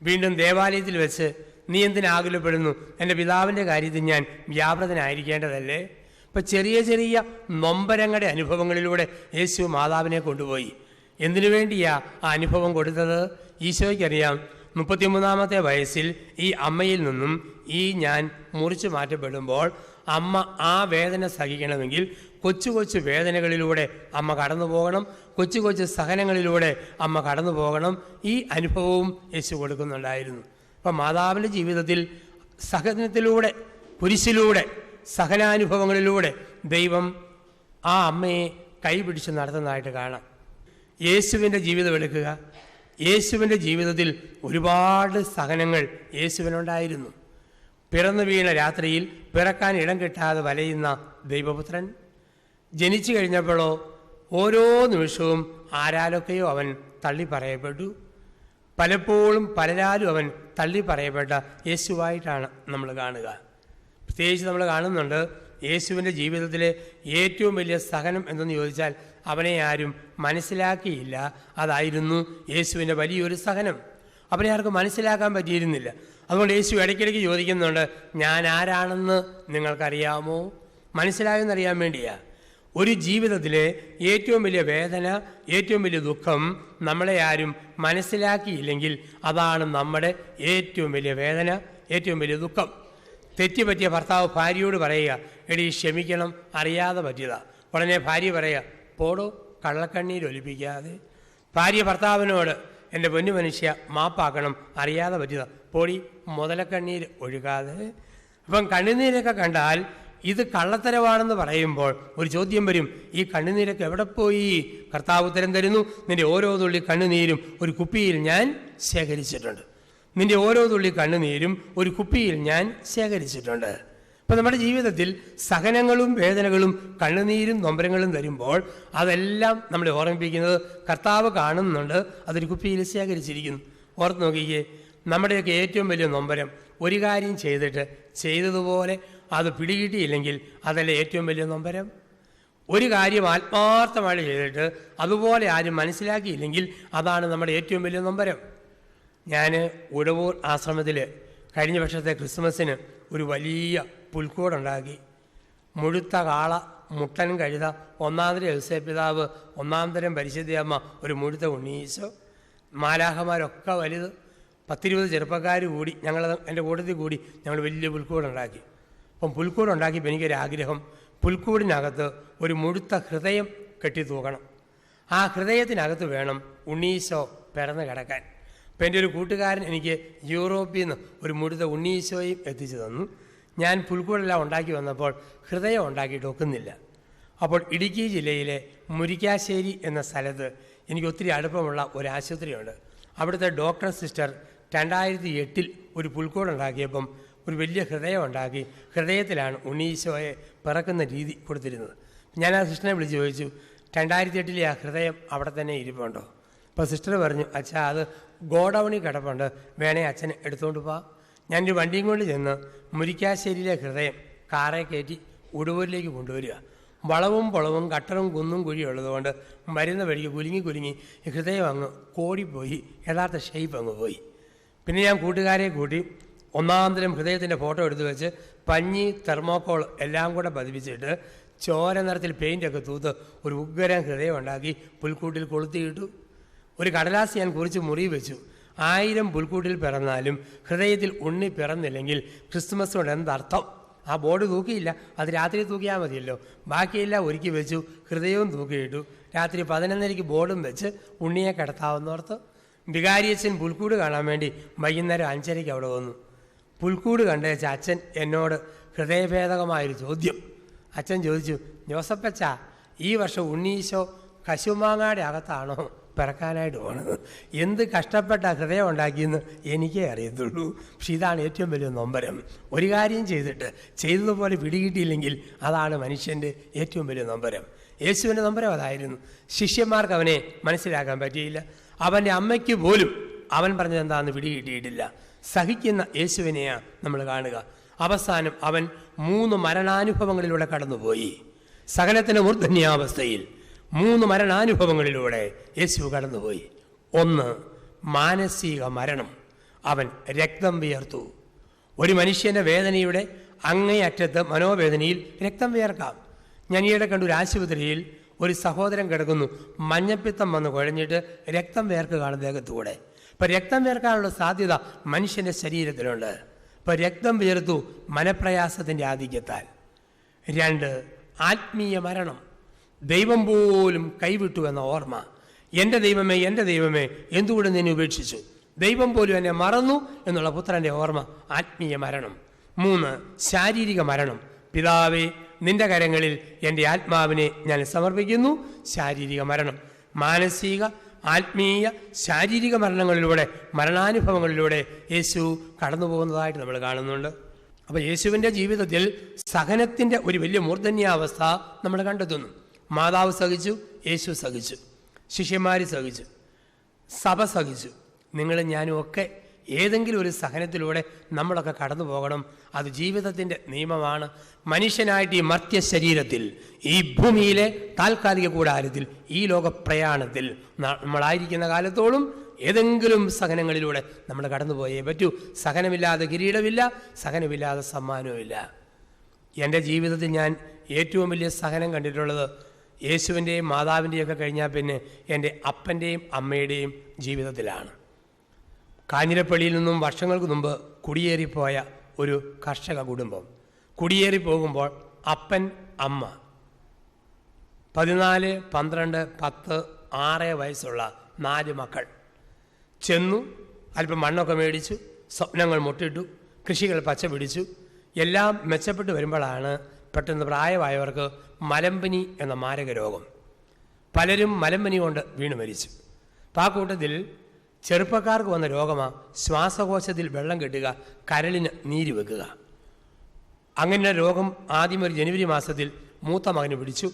Speaker 1: വീണ്ടും ദേവാലയത്തിൽ വെച്ച് നീ എന്തിനാകുലപ്പെടുന്നു? എൻ്റെ പിതാവിൻ്റെ കാര്യത്തിൽ ഞാൻ വ്യാപൃതനായിരിക്കേണ്ടതല്ലേ? ഇപ്പം ചെറിയ ചെറിയ നൊമ്പരങ്ങളുടെ അനുഭവങ്ങളിലൂടെ യേശു മാതാവിനെ കൊണ്ടുപോയി. എന്തിനു വേണ്ടിയാ ആ അനുഭവം കൊടുത്തത്? ഈശോയ്ക്കറിയാം 33-ാമത്തെ വയസ്സിൽ ഈ അമ്മയിൽ നിന്നും ഞാൻ മുറിച്ചു മാറ്റപ്പെടുമ്പോൾ അമ്മ ആ വേദന സഹിക്കണമെങ്കിൽ കൊച്ചു കൊച്ചു വേദനകളിലൂടെ അമ്മ കടന്നു പോകണം, കൊച്ചു കൊച്ചു സഹനങ്ങളിലൂടെ അമ്മ കടന്നു പോകണം. ഈ അനുഭവവും യേശു കൊടുക്കുന്നുണ്ടായിരുന്നു. അപ്പം മാതാവിൻ്റെ ജീവിതത്തിൽ സഹനത്തിലൂടെ, കുരിശിലൂടെ, സഹനാനുഭവങ്ങളിലൂടെ ദൈവം ആ അമ്മയെ കൈപിടിച്ച് നടത്തുന്നതായിട്ട് കാണാം. യേശുവിൻ്റെ ജീവിതം എടുക്കുക. യേശുവിൻ്റെ ജീവിതത്തിൽ ഒരുപാട് സഹനങ്ങൾ യേശുവിനുണ്ടായിരുന്നു. പിറന്നു വീണ രാത്രിയിൽ പിറക്കാൻ ഇടം കിട്ടാതെ വലയുന്ന ദൈവപുത്രൻ, ജനിച്ചു കഴിഞ്ഞപ്പോഴോ ഓരോ നിമിഷവും ആരാലൊക്കെയോ അവൻ തള്ളിപ്പറയപ്പെട്ടു. പലപ്പോഴും പലരാലും അവൻ തള്ളിപ്പറയപ്പെട്ട യേശുവായിട്ടാണ് നമ്മൾ കാണുക. പ്രത്യേകിച്ച് നമ്മൾ കാണുന്നുണ്ട് യേശുവിൻ്റെ ജീവിതത്തിലെ ഏറ്റവും വലിയ സഹനം എന്തെന്ന് ചോദിച്ചാൽ അവനെ ആരും മനസ്സിലാക്കിയില്ല. അതായിരുന്നു യേശുവിൻ്റെ വലിയൊരു സഹനം. അവനെ ആർക്കും മനസ്സിലാക്കാൻ പറ്റിയിരുന്നില്ല. അതുകൊണ്ട് യേശു ഇടയ്ക്കിടയ്ക്ക് ചോദിക്കുന്നുണ്ട്, ഞാൻ ആരാണെന്ന് നിങ്ങൾക്കറിയാമോ? മനസ്സിലായെന്നറിയാൻ വേണ്ടിയാ. ഒരു ജീവിതത്തിലെ ഏറ്റവും വലിയ വേദന, ഏറ്റവും വലിയ ദുഃഖം നമ്മളെ ആരും മനസ്സിലാക്കിയില്ലെങ്കിൽ അതാണ് നമ്മുടെ ഏറ്റവും വലിയ വേദന, ഏറ്റവും വലിയ ദുഃഖം. തെറ്റുപറ്റിയ ഭർത്താവ് ഭാര്യയോട് പറയുക, എടീ ക്ഷമിക്കണം, അറിയാതെ പറ്റിയതാ. ഉടനെ ഭാര്യ പറയുക, പോടോ കള്ളക്കണ്ണീരൊലിപ്പിക്കാതെ. ഭാര്യ ഭർത്താവിനോട്, എൻ്റെ പൊന്നു മനുഷ്യ മാപ്പാക്കണം, അറിയാതെ പറ്റിയതാ, പോടി മുതലക്കണ്ണീര് ഒഴുകാതെ. അപ്പം കണ്ണുനീരൊക്കെ കണ്ടാൽ ഇത് കള്ളത്തരവാണെന്ന് പറയുമ്പോൾ ഒരു ചോദ്യം വരും, ഈ കണ്ണുനീരൊക്കെ എവിടെ പോയി? കർത്താവ് ഉത്തരം തരുന്നു, നിന്റെ ഓരോ തുള്ളി കണ്ണുനീരും ഒരു കുപ്പിയിൽ ഞാൻ ശേഖരിച്ചിട്ടുണ്ട്. നിന്റെ ഓരോ തുള്ളി കണ്ണുനീരും ഒരു കുപ്പിയിൽ ഞാൻ ശേഖരിച്ചിട്ടുണ്ട്. അപ്പം നമ്മുടെ ജീവിതത്തിൽ സഹനങ്ങളും വേദനകളും കണ്ണുനീരും നൊമ്പരങ്ങളും തരുമ്പോൾ അതെല്ലാം നമ്മളെ ഓർമ്മിപ്പിക്കുന്നത് കർത്താവ് കാണുന്നുണ്ട്, അതൊരു കുപ്പിയിൽ ശേഖരിച്ചിരിക്കുന്നു. ഓർത്ത് നോക്കിക്കേ, നമ്മുടെയൊക്കെ ഏറ്റവും വലിയ നൊമ്പരം ഒരു കാര്യം ചെയ്തിട്ട് ചെയ്തതുപോലെ അത് പിടികിട്ടിയില്ലെങ്കിൽ അതല്ലേ ഏറ്റവും വലിയ നൊമ്പരം. ഒരു കാര്യം ആത്മാർത്ഥമായിട്ട് ചെയ്തിട്ട് അതുപോലെ ആരും മനസ്സിലാക്കിയില്ലെങ്കിൽ അതാണ് നമ്മുടെ ഏറ്റവും വലിയ നൊമ്പരം. ഞാൻ ഉഴവൂർ ആശ്രമത്തിൽ കഴിഞ്ഞ വർഷത്തെ ക്രിസ്മസിന് ഒരു വലിയ പുൽക്കൂടുണ്ടാക്കി. മുഴുത്ത കാള, മുട്ടൻ കഴുത, ഒന്നാന്തരം ഔസേപ്പിതാവ്, ഒന്നാന്തരം പരിശുദ്ധയമ്മ, ഒരു മുഴുത്ത ഉണ്ണീശോ, മാലാഹമാരൊക്കെ വലുത്, 10-20 ചെറുപ്പക്കാർ കൂടി എൻ്റെ കൂട്ടത്തിൽ കൂടി ഞങ്ങൾ വലിയ പുൽക്കൂടുണ്ടാക്കി. അപ്പം പുൽക്കൂടുണ്ടാക്കിയപ്പോൾ എനിക്കൊരാഗ്രഹം, പുൽക്കൂടിനകത്ത് ഒരു മുഴുത്ത ഹൃദയം കെട്ടിത്തൂക്കണം. ആ ഹൃദയത്തിനകത്ത് വേണം ഉണ്ണീശോ പിറന്ന് കിടക്കാൻ. അപ്പം എൻ്റെ ഒരു കൂട്ടുകാരൻ എനിക്ക് യൂറോപ്പിൽ നിന്ന് ഒരു മുഴുത്ത ഉണ്ണീശോയും എത്തിച്ചു തന്നു. ഞാൻ പുൽക്കൂടെല്ലാം ഉണ്ടാക്കി വന്നപ്പോൾ ഹൃദയം ഉണ്ടാക്കിയിട്ട് ഒക്കുന്നില്ല. അപ്പോൾ ഇടുക്കി ജില്ലയിലെ മുരിക്കാശ്ശേരി എന്ന സ്ഥലത്ത് എനിക്ക് ഒത്തിരി അടുപ്പമുള്ള ഒരു ആശുപത്രിയുണ്ട്. അവിടുത്തെ ഡോക്ടർ സിസ്റ്റർ 2008 ഒരു പുൽക്കൂടുണ്ടാക്കിയപ്പം ഒരു വലിയ ഹൃദയം ഉണ്ടാക്കി. ഹൃദയത്തിലാണ് ഉണ്ണീശോയെ പിറക്കുന്ന രീതി കൊടുത്തിരുന്നത്. ഞാൻ ആ സിസ്റ്ററിനെ വിളിച്ച് ചോദിച്ചു, 2008 ആ ഹൃദയം അവിടെ തന്നെ ഇരിപ്പുണ്ടോ? അപ്പോൾ സിസ്റ്റർ പറഞ്ഞു, അച്ഛാ അത് ഗോഡൗണിൽ കിടപ്പുണ്ട്, വേണേ അച്ഛൻ എടുത്തുകൊണ്ട് പോവാം. ഞാനൊരു വണ്ടിയും കൊണ്ട് ചെന്ന് മുരിക്കാശ്ശേരിയിലെ ഹൃദയം കാറെ കയറ്റി ഉടുവൂരിലേക്ക് കൊണ്ടുവരിക. വളവും പൊളവും കട്ടറും കുന്നും കുഴിയും ഉള്ളതുകൊണ്ട് വരുന്ന വഴിക്ക് കുലുങ്ങി ഈ ഹൃദയം അങ്ങ് കോടിപ്പോയി, യഥാർത്ഥ ഷേപ്പ് അങ്ങ് പോയി. പിന്നെ ഞാൻ കൂട്ടുകാരെ കൂട്ടി ഒന്നാന്തരം ഹൃദയത്തിൻ്റെ ഫോട്ടോ എടുത്ത് വെച്ച് പഞ്ഞി, തെർമോക്കോൾ എല്ലാം കൂടെ പതിപ്പിച്ചിട്ട് ചോര നിറത്തിൽ പെയിൻ്റൊക്കെ തൂത്ത് ഒരു ഉഗ്രൻ ഹൃദയം ഉണ്ടാക്കി പുൽക്കൂട്ടിൽ കൊളുത്തിയിട്ടു. ഒരു കടലാസ് ഞാൻ കുറിച്ച് മുറി വെച്ചു. 1000 പുൽക്കൂട്ടിൽ പിറന്നാലും ഹൃദയത്തിൽ ഉണ്ണി പിറന്നില്ലെങ്കിൽ ക്രിസ്തുമസ് കൊണ്ട് എന്തർത്ഥം? ആ ബോർഡ് തൂക്കിയില്ല, അത് രാത്രി തൂക്കിയാൽ മതിയല്ലോ. ബാക്കിയെല്ലാം ഒരുക്കി വെച്ചു, ഹൃദയവും തൂക്കിയിട്ടു. രാത്രി 11:30 ബോർഡും വെച്ച് ഉണ്ണിയെ കിടത്താവുന്നോർത്ത്. വികാരിയച്ഛൻ പുൽക്കൂട് കാണാൻ വേണ്ടി വൈകുന്നേരം 5:30 അവിടെ വന്നു. പുൽക്കൂട് കണ്ടേച്ച അച്ഛൻ എന്നോട് ഹൃദയഭേദകമായൊരു ചോദ്യം. അച്ഛൻ ചോദിച്ചു, ജോസഫച്ച, ഈ വർഷം ഉണ്ണീശോ കശുമാങ്ങാടെ അകത്താണോ പിറക്കാനായിട്ട് പോണത്? എന്ത് കഷ്ടപ്പെട്ട ഹൃദയം ഉണ്ടാക്കിയെന്ന് എനിക്കേ അറിയത്തുള്ളൂ. പക്ഷെ ഇതാണ് ഏറ്റവും വലിയ നൊമ്പരം. ഒരു കാര്യം ചെയ്തിട്ട് ചെയ്തതുപോലെ പിടികിട്ടിയില്ലെങ്കിൽ അതാണ് മനുഷ്യൻ്റെ ഏറ്റവും വലിയ നൊമ്പരം. യേശുവിൻ്റെ നൊമ്പരം അതായിരുന്നു. ശിഷ്യന്മാർക്ക് അവനെ മനസ്സിലാക്കാൻ പറ്റിയില്ല. അവൻ്റെ അമ്മയ്ക്ക് പോലും അവൻ പറഞ്ഞത് എന്താണെന്ന് പിടികിട്ടിയിട്ടില്ല. സഹിക്കുന്ന യേശുവിനെയാണ് നമ്മൾ കാണുക. അവസാനം അവൻ 3 മരണാനുഭവങ്ങളിലൂടെ കടന്നുപോയി. സകലത്തിൻ്റെ മൂർധന്യാവസ്ഥയിൽ 3 മരണാനുഭവങ്ങളിലൂടെ യേശു കടന്നുപോയി. 1, മാനസിക മരണം. അവൻ രക്തം വിയർത്തു. ഒരു മനുഷ്യൻ്റെ വേദനയുടെ അങ്ങേയറ്റത്ത് മനോവേദനയിൽ രക്തം വിയർക്കാം. ഞാൻ ഈയിടെ കണ്ടു, ഒരു ആശുപത്രിയിൽ ഒരു സഹോദരൻ കിടക്കുന്നു. മഞ്ഞപ്പിത്തം വന്ന് കുഴഞ്ഞിട്ട് രക്തം വിയർക്കുകയാണ് ദേഹത്തൂടെ. ഇപ്പം രക്തം വിയർക്കാനുള്ള സാധ്യത മനുഷ്യൻ്റെ ശരീരത്തിലുണ്ട്. ഇപ്പം രക്തം വിയർത്തു മനപ്രയാസത്തിൻ്റെ ആധിക്യത്താൽ. 2, ആത്മീയ മരണം. ദൈവം പോലും കൈവിട്ടു എന്ന ഓർമ്മ. എൻ്റെ ദൈവമേ, എൻ്റെ ദൈവമേ, എന്തുകൊണ്ട് നിന്നെ ഉപേക്ഷിച്ചു? ദൈവം പോലും എന്നെ മറന്നു എന്നുള്ള പുത്രൻ്റെ ഓർമ്മ, ആത്മീയ മരണം. 3, ശാരീരിക മരണം. പിതാവേ, നിന്റെ കരങ്ങളിൽ എൻ്റെ ആത്മാവിനെ ഞാൻ സമർപ്പിക്കുന്നു. ശാരീരിക മരണം. മാനസിക, ആത്മീയ, ശാരീരിക മരണങ്ങളിലൂടെ, മരണാനുഭവങ്ങളിലൂടെ യേശു കടന്നു പോകുന്നതായിട്ട് നമ്മൾ കാണുന്നുണ്ട്. അപ്പോൾ യേശുവിൻ്റെ ജീവിതത്തിൽ സഹനത്തിൻ്റെ ഒരു വലിയ മൂർധന്യാവസ്ഥ നമ്മൾ കണ്ടെത്തുന്നു. മാതാവ് സഹിച്ചു, യേശു സഹിച്ചു, ശിഷ്യന്മാർ സഹിച്ചു, സഭ സഹിച്ചു. നിങ്ങളും ഞാനും ഒക്കെ ഏതെങ്കിലും ഒരു സഹനത്തിലൂടെ നമ്മളൊക്കെ കടന്നു പോകണം. അത് ജീവിതത്തിൻ്റെ നിയമമാണ്. മനുഷ്യനായിട്ട് ഈ മർത്യ ശരീരത്തിൽ, ഈ ഭൂമിയിലെ താൽക്കാലിക കൂടാരത്തിൽ, ഈ ലോക പ്രയാണത്തിൽ നമ്മളായിരിക്കുന്ന കാലത്തോളം ഏതെങ്കിലും സഹനങ്ങളിലൂടെ നമ്മൾ കടന്നുപോയേ പറ്റൂ. സഹനമില്ലാതെ കിരീടമില്ല, സഹനമില്ലാതെ സമ്മാനവുമില്ല. എൻ്റെ ജീവിതത്തിൽ ഞാൻ ഏറ്റവും വലിയ സഹനം കണ്ടിട്ടുള്ളത് യേശുവിൻ്റെയും മാതാവിൻ്റെയൊക്കെ കഴിഞ്ഞാൽ പിന്നെ എൻ്റെ അപ്പൻ്റെയും അമ്മയുടെയും ജീവിതത്തിലാണ്. കാഞ്ഞിരപ്പള്ളിയിൽ നിന്നും വർഷങ്ങൾക്ക് മുമ്പ് കുടിയേറിപ്പോയ ഒരു കർഷക കുടുംബം. കുടിയേറി പോകുമ്പോൾ അപ്പൻ, അമ്മ, 14, 12, 10, 6 വയസ്സുള്ള 4 മക്കൾ ചെന്നു. അല്പം മണ്ണൊക്കെ മേടിച്ചു, സ്വപ്നങ്ങൾ മുട്ടിട്ടു, കൃഷികൾ പച്ച പിടിച്ചു. എല്ലാം മെച്ചപ്പെട്ട് വരുമ്പോഴാണ് പെട്ടെന്ന് പ്രായമായവർക്ക് മലമ്പനി എന്ന മാരക രോഗം. പലരും മലമ്പനി കൊണ്ട് വീണ് മരിച്ചു. അപ്പം ആ കൂട്ടത്തിൽ ചെറുപ്പക്കാർക്ക് വന്ന രോഗമാണ് ശ്വാസകോശത്തിൽ വെള്ളം കെട്ടുക, കരളിന് നീര് വെക്കുക. അങ്ങനെ രോഗം ആദ്യം ഒരു ജനുവരി മാസത്തിൽ മൂത്ത മകന് പിടിച്ചു.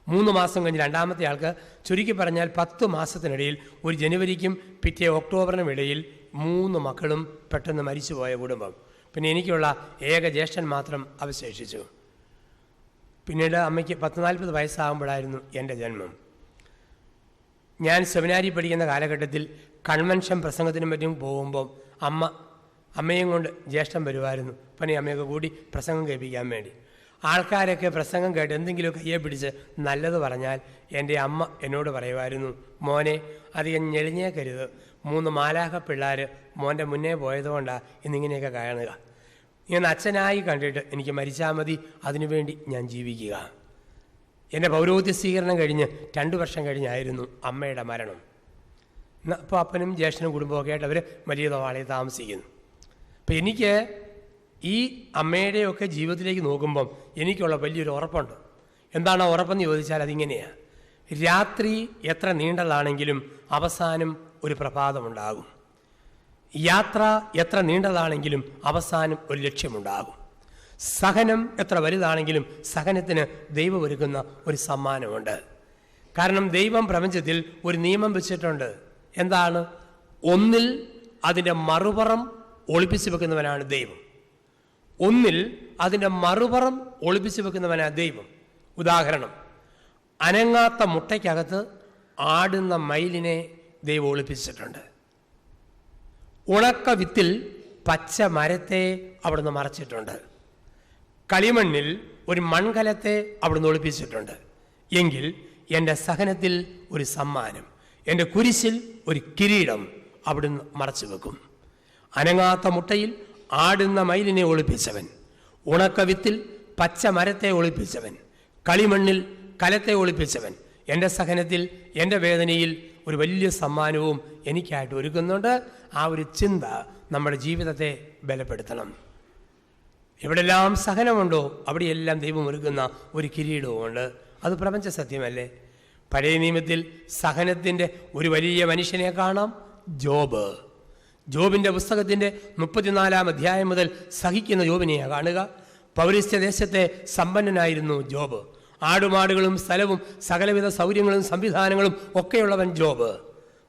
Speaker 1: 3 മാസം കഴിഞ്ഞ് രണ്ടാമത്തെ ആൾക്ക്, ചുരുക്കി പറഞ്ഞാൽ 10 മാസത്തിനിടയിൽ, ഒരു ജനുവരിക്കും പിറ്റേ ഒക്ടോബറിനും ഇടയിൽ 3 മക്കളും പെട്ടെന്ന് മരിച്ചുപോയ കുടുംബം. പിന്നെ എനിക്കുള്ള ഏക ജ്യേഷ്ഠൻ മാത്രം അവശേഷിച്ചു. പിന്നീട് അമ്മയ്ക്ക് 40 വയസ്സാകുമ്പോഴായിരുന്നു എൻ്റെ ജന്മം. ഞാൻ സെമിനാരി പഠിക്കുന്ന കാലഘട്ടത്തിൽ കൺവെൻഷൻ പ്രസംഗത്തിനും പറ്റും പോകുമ്പോൾ അമ്മയും കൊണ്ട് ജ്യേഷ്ഠൻ വരുമായിരുന്നു. പനി അമ്മയൊക്കെ കൂടി പ്രസംഗം കേൾപ്പിക്കാൻ വേണ്ടി. ആൾക്കാരൊക്കെ പ്രസംഗം കേട്ട് എന്തെങ്കിലുമൊക്കെ കയ്യെ പിടിച്ച് നല്ലത് പറഞ്ഞാൽ എൻ്റെ അമ്മ എന്നോട് പറയുമായിരുന്നു, മോനെ അധികം ഞെളിഞ്ഞേക്കരുത്, 3 മാലാഖ പിള്ളേർ മോൻ്റെ മുന്നേ പോയതുകൊണ്ടാണ് ഇന്നിങ്ങനെയൊക്കെ കാണുക. ഞാൻ അച്ഛനായി കണ്ടിട്ട് എനിക്ക് മരിച്ചാൽ മതി, അതിനുവേണ്ടി ഞാൻ ജീവിക്കുക. എൻ്റെ പൗരോഹിത്യ സ്വീകരണം കഴിഞ്ഞ് 2 വർഷം കഴിഞ്ഞായിരുന്നു അമ്മയുടെ മരണം. അപ്പോൾ അപ്പനും ജ്യേഷ്ഠനും കുടുംബമൊക്കെ ആയിട്ട് അവർ വലിയ തോവാളയിൽ താമസിക്കുന്നു. അപ്പം എനിക്ക് ഈ അമ്മയുടെയൊക്കെ ജീവിതത്തിലേക്ക് നോക്കുമ്പം എനിക്കുള്ള വലിയൊരു ഉറപ്പുണ്ട്. എന്താണ് ആ ഉറപ്പെന്ന് ചോദിച്ചാൽ അതിങ്ങനെയാണ്: രാത്രി എത്ര നീണ്ടതാണെങ്കിലും അവസാനം ഒരു പ്രഭാതമുണ്ടാകും. യാത്ര എത്ര നീണ്ടതാണെങ്കിലും അവസാനം ഒരു ലക്ഷ്യമുണ്ടാകും. സഹനം എത്ര വലുതാണെങ്കിലും സഹനത്തിന് ദൈവം ഒരുക്കുന്ന ഒരു സമ്മാനമുണ്ട്. കാരണം ദൈവം പ്രപഞ്ചത്തിൽ ഒരു നിയമം വെച്ചിട്ടുണ്ട്. എന്താണ്? ഒന്നിൽ അതിൻ്റെ മറുപുറം ഒളിപ്പിച്ചു വെക്കുന്നവനാണ് ദൈവം. ഒന്നിൽ അതിൻ്റെ മറുപുറം ഒളിപ്പിച്ചു വെക്കുന്നവനാണ് ദൈവം. ഉദാഹരണം, അനങ്ങാത്ത മുട്ടയ്ക്കകത്ത് ആടുന്ന മയിലിനെ ദൈവം ഒളിപ്പിച്ചിട്ടുണ്ട്. ഉണക്ക വിത്തിൽ പച്ച മരത്തെ അവിടുന്ന് മറച്ചിട്ടുണ്ട്. കളിമണ്ണിൽ ഒരു മൺകലത്തെ അവിടുന്ന് ഒളിപ്പിച്ചിട്ടുണ്ട്. എങ്കിൽ എൻ്റെ സഹനത്തിൽ ഒരു സമ്മാനം, എൻ്റെ കുരിശിൽ ഒരു കിരീടം അവിടുന്ന് മറച്ചു വെക്കും. അനങ്ങാത്ത മുട്ടയിൽ ആടുന്ന മയിലിനെ ഒളിപ്പിച്ചവൻ, ഉണക്കവിത്തിൽ പച്ച മരത്തെ ഒളിപ്പിച്ചവൻ, കളിമണ്ണിൽ കലത്തെ ഒളിപ്പിച്ചവൻ എൻ്റെ സഹനത്തിൽ, എൻ്റെ വേദനയിൽ ഒരു വലിയ സമ്മാനവും എനിക്കായിട്ട് ഒരുക്കുന്നുണ്ട്. ആ ഒരു ചിന്ത നമ്മുടെ ജീവിതത്തെ ബലപ്പെടുത്തണം. എവിടെല്ലാം സഹനമുണ്ടോ അവിടെയെല്ലാം ദൈവം ഒരുക്കുന്ന ഒരു കിരീടവുമുണ്ട്. അത് പ്രപഞ്ച സത്യമല്ലേ? പഴയ നിയമത്തിൽ സഹനത്തിൻ്റെ ഒരു വലിയ മനുഷ്യനെ കാണാം, ജോബ്. ജോബിൻ്റെ പുസ്തകത്തിൻ്റെ 34 അധ്യായം മുതൽ സഹിക്കുന്ന ജോബിനെയാണ് കാണുക. പൗരസ്ത്യ ദേശത്തെ സമ്പന്നനായിരുന്നു ജോബ്. ആടുമാടുകളും സ്ഥലവും സകലവിധ സൗകര്യങ്ങളും സംവിധാനങ്ങളും ഒക്കെയുള്ളവൻ ജോബ്.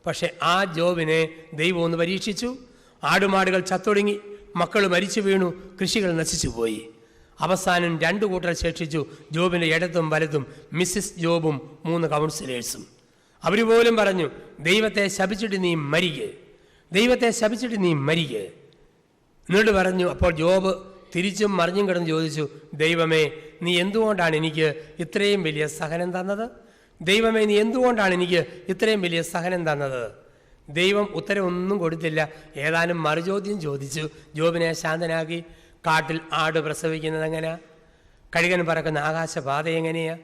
Speaker 1: പക്ഷെ ആ ജോബിനെ ദൈവം ഒന്ന് പരീക്ഷിച്ചു. ആടുമാടുകൾ ചത്തൊടുങ്ങി, മക്കൾ മരിച്ചു വീണു, കൃഷികൾ നശിച്ചു പോയി. അവസാനം 2 കൂട്ടർ ശേഷിച്ചു, ജോബിൻ്റെ ഇടത്തും വലത്തും മിസ്സിസ് ജോബും 3 കൗൺസിലേഴ്സും. അവർ പോലും പറഞ്ഞു, ദൈവത്തെ ശപിച്ചിട്ട് നീ മരിക്ക്, ദൈവത്തെ ശപിച്ചിട്ട് നീ മരിക്ക്. എന്നിട്ട് പറഞ്ഞു, അപ്പോൾ ജോബ് തിരിച്ചും മറിഞ്ഞും കിടന്ന് ചോദിച്ചു, ദൈവമേ നീ എന്തുകൊണ്ടാണ് എനിക്ക് ഇത്രയും വലിയ സഹനം തന്നത്? ദൈവമേ നീ എന്തുകൊണ്ടാണ് എനിക്ക് ഇത്രയും വലിയ സഹനം തന്നത്? ദൈവം ഉത്തരവൊന്നും കൊടുത്തില്ല. ഏതാനും മറുചോദ്യം ചോദിച്ചു, ജോബിനെ ശാന്തനാക്കി. കാട്ടിൽ ആട് പ്രസവിക്കുന്നത് എങ്ങനെയാ? കഴുകൻ പറക്കുന്ന ആകാശപാത എങ്ങനെയാ?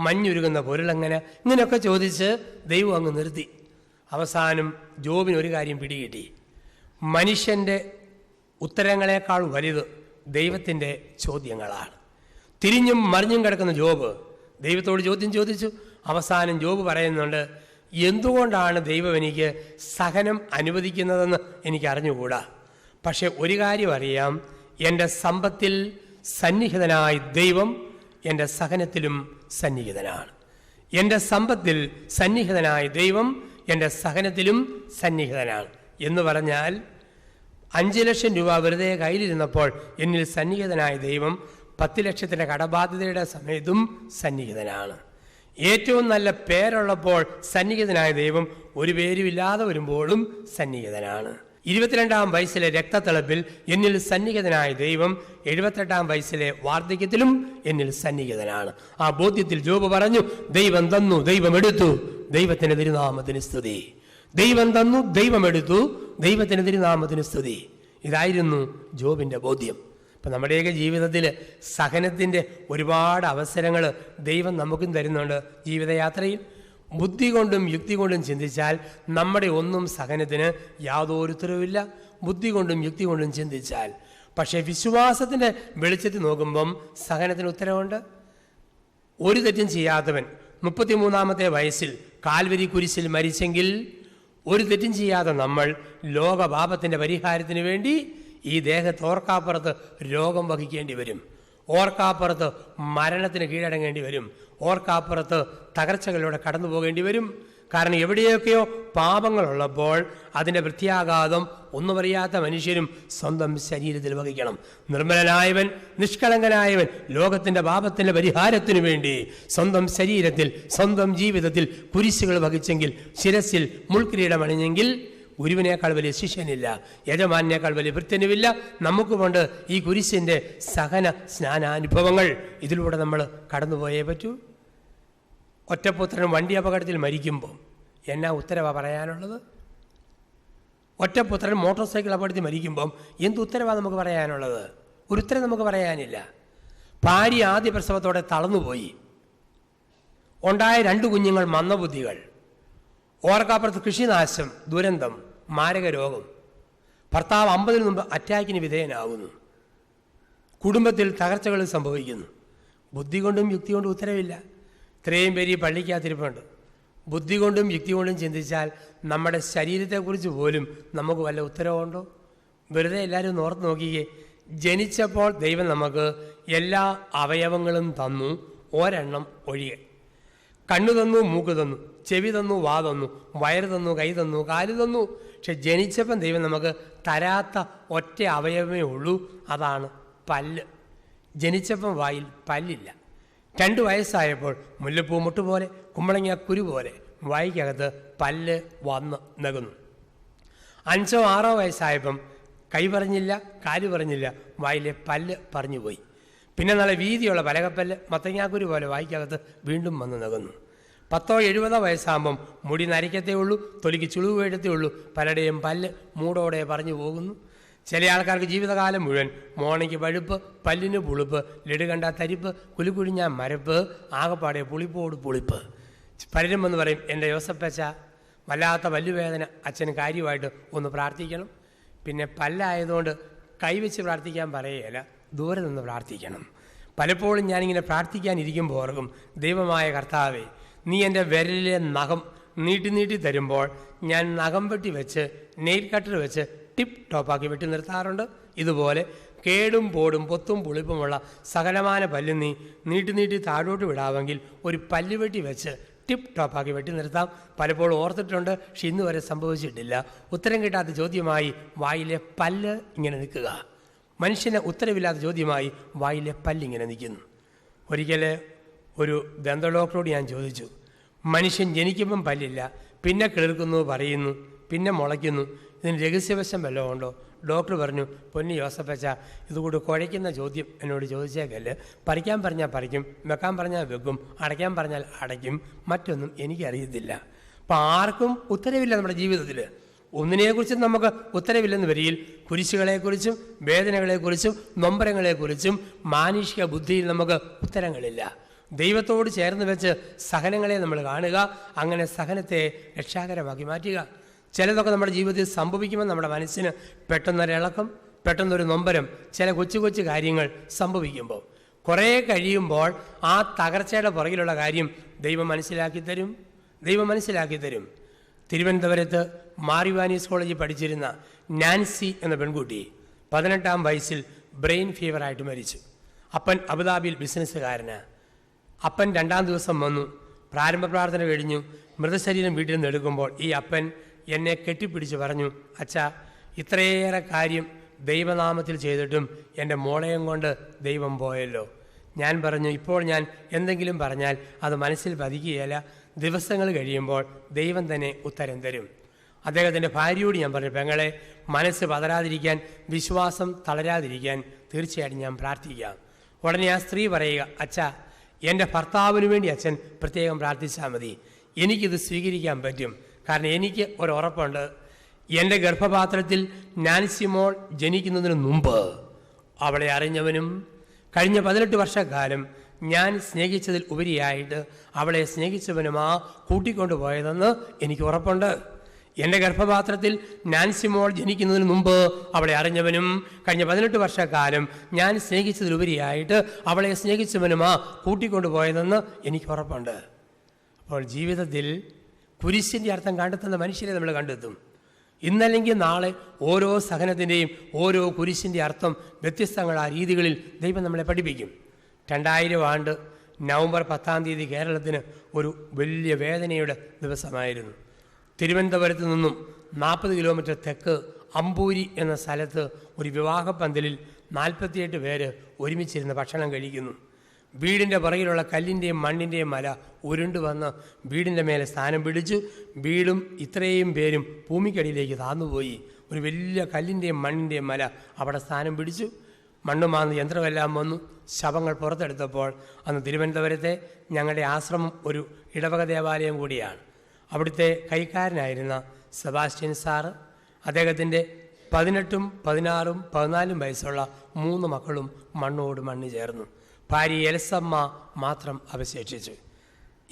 Speaker 1: മഞ്ഞുരുകുന്ന പൊരുളെങ്ങനെ? ഇങ്ങനെയൊക്കെ ചോദിച്ച് ദൈവം അങ്ങ് നിർത്തി. അവസാനം ജോബിന് ഒരു കാര്യം പിടികിട്ടി, മനുഷ്യൻ്റെ ഉത്തരങ്ങളെക്കാൾ വലുത് ദൈവത്തിൻ്റെ ചോദ്യങ്ങളാണ്. തിരിഞ്ഞും മറിഞ്ഞും കിടക്കുന്ന ജോബ് ദൈവത്തോട് ചോദ്യം ചോദിച്ചു. അവസാനം ജോബ് പറയുന്നുണ്ട്, എന്തുകൊണ്ടാണ് ദൈവം എനിക്ക് സഹനം അനുവദിക്കുന്നതെന്ന് എനിക്ക് അറിഞ്ഞുകൂടാ. പക്ഷെ ഒരു കാര്യം അറിയാം, എൻ്റെ സമ്പത്തിൽ സന്നിഹിതനായ ദൈവം എൻ്റെ സഹനത്തിലും സന്നിഹിതനാണ്. എൻ്റെ സമ്പത്തിൽ സന്നിഹിതനായ ദൈവം എൻ്റെ സഹനത്തിലും സന്നിഹിതനാണ് എന്ന് പറഞ്ഞാൽ 5 ലക്ഷം രൂപ വെറുതെ കയ്യിലിരുന്നപ്പോൾ എന്നിൽ സന്നിഹിതനായ ദൈവം 10 ലക്ഷത്തിൻ്റെ കടബാധ്യതയുടെ സമയത്തും സന്നിഹിതനാണ്. ഏറ്റവും നല്ല പേരുള്ളപ്പോൾ സന്നിഹിതനായ ദൈവം ഒരു പേരുമില്ലാതെ വരുമ്പോഴും സന്നിഹിതനാണ്. 22-ാം വയസ്സിലെ രക്തത്തിളപ്പിൽ എന്നിൽ സന്നിഹിതനായ ദൈവം 78-ാം വയസ്സിലെ വാർദ്ധക്യത്തിലും എന്നിൽ സന്നിഹിതനാണ്. ആ ബോധ്യത്തിൽ ജോബ് പറഞ്ഞു, ദൈവം തന്നു, ദൈവം എടുത്തു, ദൈവത്തിന് തിരുനാമത്തിന് സ്തുതി. ദൈവം തന്നു, ദൈവം എടുത്തു, ദൈവത്തിന് തിരുനാമത്തിന് സ്തുതി. ഇതായിരുന്നു ജോബിൻ്റെ ബോധ്യം. ഇപ്പം നമ്മുടെയൊക്കെ ജീവിതത്തിൽ സഹനത്തിൻ്റെ ഒരുപാട് അവസരങ്ങൾ ദൈവം നമുക്കും തരുന്നുണ്ട്. ജീവിതയാത്രയിൽ ബുദ്ധി കൊണ്ടും യുക്തി കൊണ്ടും ചിന്തിച്ചാൽ നമ്മുടെ ഒന്നും സഹനത്തിന് യാതൊരു ഉത്തരവില്ല. ബുദ്ധി കൊണ്ടും യുക്തി കൊണ്ടും ചിന്തിച്ചാൽ. പക്ഷേ വിശ്വാസത്തിൻ്റെ വെളിച്ചത്തിൽ നോക്കുമ്പം സഹനത്തിന് ഉത്തരവുണ്ട്. ഒരു തെറ്റും ചെയ്യാത്തവൻ 33-ാമത്തെ വയസ്സിൽ കാൽവരി കുരിശിൽ മരിച്ചെങ്കിൽ ഒരു തെറ്റും ചെയ്യാതെ നമ്മൾ ലോകപാപത്തിൻ്റെ പരിഹാരത്തിന് വേണ്ടി ഈ ദേഹത്ത് ഓർക്കാപ്പുറത്ത് രോഗം വഹിക്കേണ്ടി വരും. ഓർക്കാപ്പുറത്ത് മരണത്തിന് കീഴടങ്ങേണ്ടി വരും. ഓർക്കാപ്പുറത്ത് തകർച്ചകളിലൂടെ കടന്നു പോകേണ്ടി വരും. കാരണം എവിടെയൊക്കെയോ പാപങ്ങളുള്ളപ്പോൾ അതിൻ്റെ പ്രത്യാഘാതം ഒന്നും അറിയാത്ത മനുഷ്യരും സ്വന്തം ശരീരത്തിൽ വഹിക്കണം. നിർമ്മലനായവൻ, നിഷ്കളങ്കനായവൻ ലോകത്തിൻ്റെ പാപത്തിൻ്റെ പരിഹാരത്തിനു വേണ്ടി സ്വന്തം ശരീരത്തിൽ, സ്വന്തം ജീവിതത്തിൽ കുരിശുകൾ വഹിച്ചെങ്കിൽ, ശിരസിൽ മുൾക്കിരീടം അണിഞ്ഞെങ്കിൽ ഗുരുവിനേക്കാൾ വലിയ ശിഷ്യനില്ല, യജമാനേക്കാൾ വലിയ ഭൃത്യനുമില്ല. നമുക്കുമുണ്ട് ഈ കുരിശിൻ്റെ സഹന സ്നാനാനുഭവങ്ങൾ. ഇതിലൂടെ നമ്മൾ കടന്നുപോയേ പറ്റൂ. ഒറ്റപ്പുത്രൻ വണ്ടി അപകടത്തിൽ മരിക്കുമ്പോൾ എന്നാ ഉത്തരവാ പറയാനുള്ളത്? ഒറ്റപ്പുത്രൻ മോട്ടോർ സൈക്കിൾ അപകടത്തിൽ മരിക്കുമ്പം എന്ത് ഉത്തരവാണ് നമുക്ക് പറയാനുള്ളത്? ഒരു ഉത്തരം നമുക്ക് പറയാനില്ല. ഭാര്യ ആദ്യ പ്രസവത്തോടെ തളർന്നുപോയി. ഉണ്ടായ 2 കുഞ്ഞുങ്ങൾ മന്ദബുദ്ധികൾ. ഓർക്കാപ്പുറത്ത് കൃഷിനാശം, ദുരന്തം, മാരക രോഗം. ഭർത്താവ് 50-ന് മുമ്പ് അറ്റാക്കിന് വിധേയനാകുന്നു. കുടുംബത്തിൽ തകർച്ചകൾ സംഭവിക്കുന്നു. ബുദ്ധി കൊണ്ടും യുക്തി കൊണ്ടും ഉത്തരവില്ല. ഇത്രയും പേര് ഈ പള്ളിക്കകത്തിരിപ്പുണ്ട്. ബുദ്ധി കൊണ്ടും യുക്തി കൊണ്ടും ചിന്തിച്ചാൽ നമ്മുടെ ശരീരത്തെക്കുറിച്ച് പോലും നമുക്ക് വല്ല ഉത്തരവുണ്ടോ? വെറുതെ എല്ലാവരും ഒന്ന് ഓർത്ത് നോക്കിക്കേ. ജനിച്ചപ്പോൾ ദൈവം നമുക്ക് എല്ലാ അവയവങ്ങളും തന്നു, ഒരെണ്ണം ഒഴികെ. കണ്ണു തന്നു, മൂക്ക് തന്നു, ചെവി തന്നു, വാ തന്നു, വയറ് തന്നു, കൈ തന്നു, കാല് തന്നു. പക്ഷെ ജനിച്ചപ്പം ദൈവം നമുക്ക് തരാത്ത ഒറ്റ അവയവമേ ഉള്ളൂ, അതാണ് പല്ല്. ജനിച്ചപ്പം വായിൽ പല്ലില്ല. 2 വയസ്സായപ്പോൾ മുല്ലപ്പൂ മുട്ട് പോലെ, കുമ്പളങ്ങ കുരു പോലെ വായിക്കകത്ത് പല്ല് വന്ന് നകുന്നു. 5ഓ 6ഓ വയസ്സായപ്പം കൈ പറഞ്ഞില്ല, കാല് പറഞ്ഞില്ല, വായിലെ പല്ല് പറഞ്ഞു പോയി. പിന്നെ നല്ല വീതിയുള്ള പലകപ്പല്ല് മത്തങ്ങാക്കുരു പോലെ വായിക്കകത്ത് വീണ്ടും വന്ന് നകുന്നു. 70 വയസ്സാകുമ്പം മുടി നരയ്ക്കത്തേ ഉള്ളൂ, തൊലിക്ക് ചുളിവ് വീഴത്തേ ഉള്ളൂ, പലരുടെയും പല്ല് മൂടോടെ പറഞ്ഞു പോകുന്നു. ചില ആൾക്കാർക്ക് ജീവിതകാലം മുഴുവൻ മോണയ്ക്ക് പഴുപ്പ്, പല്ലിന് പുളിപ്പ്, ലഡു കണ്ട തരിപ്പ്, കുലുകുഴിഞ്ഞ മരപ്പ്, ആകപ്പാടെ പുളിപ്പോട് പുളിപ്പ്. പലരും എന്ന് പറയും, എൻ്റെ യോസപ്പച്ച വല്ലാത്ത പല്ലുവേദന, അച്ഛന് കാര്യമായിട്ട് ഒന്ന് പ്രാർത്ഥിക്കണം. പിന്നെ പല്ലായതുകൊണ്ട് കൈവച്ച് പ്രാർത്ഥിക്കാൻ പറയുകയില്ല, ദൂരെ നിന്ന് പ്രാർത്ഥിക്കണം. പലപ്പോഴും ഞാനിങ്ങനെ പ്രാർത്ഥിക്കാനിരിക്കുമ്പോൾ ഓർക്കും, ദൈവമായ കർത്താവേ, നീ എൻ്റെ വിരലിലെ നഖം നീട്ടി തരുമ്പോൾ ഞാൻ നഖം വെട്ടി വെച്ച് നെയിൽ കട്ടർ വെച്ച് ടിപ്പ് ടോപ്പാക്കി വെട്ടി നിർത്താറുണ്ട്. ഇതുപോലെ കേടും പോടും പൊത്തും പുളിപ്പുമുള്ള സകലമാന പല്ല് നീ നീട്ടി താഴോട്ട് വിടാമെങ്കിൽ ഒരു പല്ലുവെട്ടി വെച്ച് ടിപ്പ് ടോപ്പാക്കി വെട്ടി നിർത്താം. പലപ്പോഴും ഓർത്തിട്ടുണ്ട്, പക്ഷെ ഇന്ന് വരെ സംഭവിച്ചിട്ടില്ല. ഉത്തരം കിട്ടാത്ത ചോദ്യമായി വായിലെ പല്ല് ഇങ്ങനെ നിൽക്കുക. മനുഷ്യന് ഉത്തരവില്ലാത്ത ചോദ്യമായി വായിലെ പല്ലിങ്ങനെ നിൽക്കുന്നു. ഒരിക്കൽ ഒരു ദന്ത ഡോക്ടറോട് ഞാൻ ചോദിച്ചു, മനുഷ്യൻ ജനിക്കുമ്പം പല്ലില്ല, പിന്നെ കിളിർക്കുന്നു പറയുന്നു, പിന്നെ മുളയ്ക്കുന്നു, ഇതിന് രഹസ്യവശം വല്ലതും ഉണ്ടോ? ഡോക്ടർ പറഞ്ഞു, പൊന്നി യോസപ്പച്ച, ഇതുകൂടി കുഴയ്ക്കുന്ന ചോദ്യം എന്നോട് ചോദിച്ചേക്കല്ല്. പറിക്കാൻ പറഞ്ഞാൽ പറിക്കും, വെക്കാൻ പറഞ്ഞാൽ വെക്കും, അടയ്ക്കാൻ പറഞ്ഞാൽ അടയ്ക്കും, മറ്റൊന്നും എനിക്കറിയത്തില്ല. അപ്പം ആർക്കും ഉത്തരവില്ല നമ്മുടെ ജീവിതത്തിൽ. ഒന്നിനെക്കുറിച്ചും നമുക്ക് ഉത്തരവില്ലെന്ന് വരിയിൽ കുരിശുകളെക്കുറിച്ചും വേദനകളെക്കുറിച്ചും നൊമ്പരങ്ങളെക്കുറിച്ചും മാനുഷിക ബുദ്ധിയിൽ നമുക്ക് ഉത്തരങ്ങളില്ല. ദൈവത്തോട് ചേർന്ന് വെച്ച് സഹനങ്ങളെ നമ്മൾ കാണുക, അങ്ങനെ സഹനത്തെ രക്ഷാകരമാക്കി മാറ്റുക. ചിലതൊക്കെ നമ്മുടെ ജീവിതത്തിൽ സംഭവിക്കുമ്പോൾ നമ്മുടെ മനസ്സിന് പെട്ടെന്നൊരിളക്കം, പെട്ടെന്നൊരു നൊമ്പരം, ചില കൊച്ചു കൊച്ചു കാര്യങ്ങൾ സംഭവിക്കുമ്പോൾ കുറേ കഴിയുമ്പോൾ ആ തകർച്ചയുടെ പുറകിലുള്ള കാര്യം ദൈവം മനസ്സിലാക്കി തരും. തിരുവനന്തപുരത്ത് മാറിവാനീസ് കോളേജിൽ പഠിച്ചിരുന്ന നാൻസി എന്ന പെൺകുട്ടി 18-ാം വയസ്സിൽ ബ്രെയിൻ ഫീവറായിട്ട് മരിച്ചു. അപ്പൻ അബുദാബിയിൽ ബിസിനസ്സുകാരനാണ്. അപ്പൻ 2-ാം ദിവസം വന്നു, പ്രാരംഭ പ്രാർത്ഥന കഴിഞ്ഞു. മൃതശരീരം വീട്ടിൽ നിന്ന് എടുക്കുമ്പോൾ ഈ അപ്പൻ എന്നെ കെട്ടിപ്പിടിച്ച് പറഞ്ഞു, അച്ഛാ, ഇത്രയേറെ കാര്യം ദൈവനാമത്തിൽ ചെയ്തിട്ടും എൻ്റെ മോളയും കൊണ്ട് ദൈവം പോയല്ലോ. ഞാൻ പറഞ്ഞു, ഇപ്പോൾ ഞാൻ എന്തെങ്കിലും പറഞ്ഞാൽ അത് മനസ്സിൽ പതിക്കുകയില്ല, ദിവസങ്ങൾ കഴിയുമ്പോൾ ദൈവം തന്നെ ഉത്തരം തരും. അദ്ദേഹത്തിൻ്റെ ഭാര്യയോട് ഞാൻ പറഞ്ഞു, പെങ്ങളെ, മനസ്സ് പതരാതിരിക്കാൻ, വിശ്വാസം തളരാതിരിക്കാൻ തീർച്ചയായിട്ടും ഞാൻ പ്രാർത്ഥിക്കാം. ഉടനെ ആ സ്ത്രീ പറയുക, അച്ഛാ, എൻ്റെ ഭർത്താവിന് വേണ്ടി അച്ഛൻ പ്രത്യേകം പ്രാർത്ഥിച്ചാൽ മതി, എനിക്കിത് സ്വീകരിക്കാൻ പറ്റും. കാരണം എനിക്ക് ഒരുറപ്പുണ്ട്, എൻ്റെ ഗർഭപാത്രത്തിൽ നാൻസിമോൾ ജനിക്കുന്നതിന് മുമ്പ് അവളെ അറിഞ്ഞവനും കഴിഞ്ഞ 18 വർഷക്കാലം ഞാൻ സ്നേഹിച്ചതിൽ ഉപരിയായിട്ട് അവളെ സ്നേഹിച്ചവനുമാ കൂട്ടിക്കൊണ്ടുപോയതെന്ന് എനിക്ക് ഉറപ്പുണ്ട്. എൻ്റെ ഗർഭപാത്രത്തിൽ നാൻസിമോൾ ജനിക്കുന്നതിന് മുമ്പ് അവളെ അറിഞ്ഞവനും കഴിഞ്ഞ 18 വർഷക്കാലം ഞാൻ സ്നേഹിച്ചതിലുപരിയായിട്ട് അവളെ സ്നേഹിച്ചവനുമാ കൂട്ടിക്കൊണ്ടുപോയതെന്ന് എനിക്ക് ഉറപ്പുണ്ട്. അപ്പോൾ ജീവിതത്തിൽ കുരിശിൻ്റെ അർത്ഥം കണ്ടെത്തുന്ന മനുഷ്യരെ നമ്മൾ കണ്ടെത്തും. ഇന്നല്ലെങ്കിൽ നാളെ ഓരോ സഹനത്തിൻ്റെയും ഓരോ കുരിശിൻ്റെ അർത്ഥം വ്യത്യസ്തങ്ങളായ രീതികളിൽ ദൈവം നമ്മളെ പഠിപ്പിക്കും. 2000 ആണ്ട് നവംബർ 10-ാം തീയതി കേരളത്തിന് ഒരു വലിയ വേദനയുടെ ദിവസമായിരുന്നു. തിരുവനന്തപുരത്ത് നിന്നും 40 കിലോമീറ്റർ തെക്ക് അമ്പൂരി എന്ന സ്ഥലത്ത് ഒരു വിവാഹ പന്തലിൽ 48 പേര് ഒരുമിച്ചിരുന്ന് ഭക്ഷണം കഴിക്കുന്നു. വീടിൻ്റെ പുറകിലുള്ള കല്ലിൻ്റെയും മണ്ണിൻ്റെയും മല ഉരുണ്ടു വന്ന് വീടിൻ്റെ മേലെ സ്ഥാനം പിടിച്ചു. വീടും ഇത്രയും പേരും ഭൂമിക്കടിയിലേക്ക് താന്നുപോയി. ഒരു വലിയ കല്ലിൻ്റെയും മണ്ണിൻ്റെയും മല അവിടെ സ്ഥാനം പിടിച്ചു. മണ്ണുമാന്ന് യന്ത്രമെല്ലാം വന്നു. ശവങ്ങൾ പുറത്തെടുത്തപ്പോൾ അന്ന് തിരുവനന്തപുരത്തെ ഞങ്ങളുടെ ആശ്രമം ഒരു ഇടവക ദേവാലയം കൂടിയാണ്. അവിടുത്തെ കൈക്കാരനായിരുന്ന സെബാസ്റ്റ്യൻ സാറ്, അദ്ദേഹത്തിൻ്റെ 18, 16, 14 വയസ്സുള്ള 3 മക്കളും മണ്ണോട് മണ്ണ് ചേർന്നു. ഭാര്യ എലസമ്മ മാത്രം അവശേഷിച്ചു.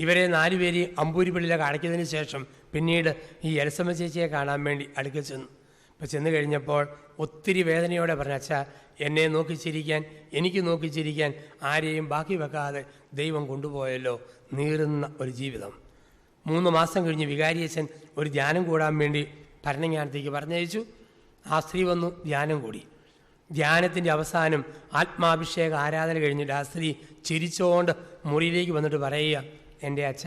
Speaker 1: ഇവരെ 4 പേര് അമ്പൂരിപ്പള്ളിയിലൊക്കെ അടയ്ക്കുന്നതിന് ശേഷം പിന്നീട് ഈ എലസമ്മ ചേച്ചിയെ കാണാൻ വേണ്ടി അടുക്ക ചെന്നു. അപ്പോൾ ചെന്ന് കഴിഞ്ഞപ്പോൾ ഒത്തിരി വേദനയോടെ പറഞ്ഞു, അച്ഛാ, എന്നെ നോക്കിച്ചിരിക്കാൻ, എനിക്ക് നോക്കിച്ചിരിക്കാൻ ആരെയും ബാക്കി വെക്കാതെ ദൈവം കൊണ്ടുപോയല്ലോ, നീറുന്ന ഒരു ജീവിതം. 3 മാസം കഴിഞ്ഞ് വികാരിയച്ഛൻ ഒരു ധ്യാനം കൂടാൻ വേണ്ടി ഭരണങ്ങാനത്തേക്ക് പറഞ്ഞയച്ചു. ആ സ്ത്രീ വന്നു, ധ്യാനം കൂടി. ധ്യാനത്തിൻ്റെ അവസാനം ആത്മാഭിഷേക ആരാധന കഴിഞ്ഞിട്ട് ആ സ്ത്രീ ചിരിച്ചുകൊണ്ട് മുറിയിലേക്ക് വന്നിട്ട് പറയുക, എൻ്റെ അച്ഛ,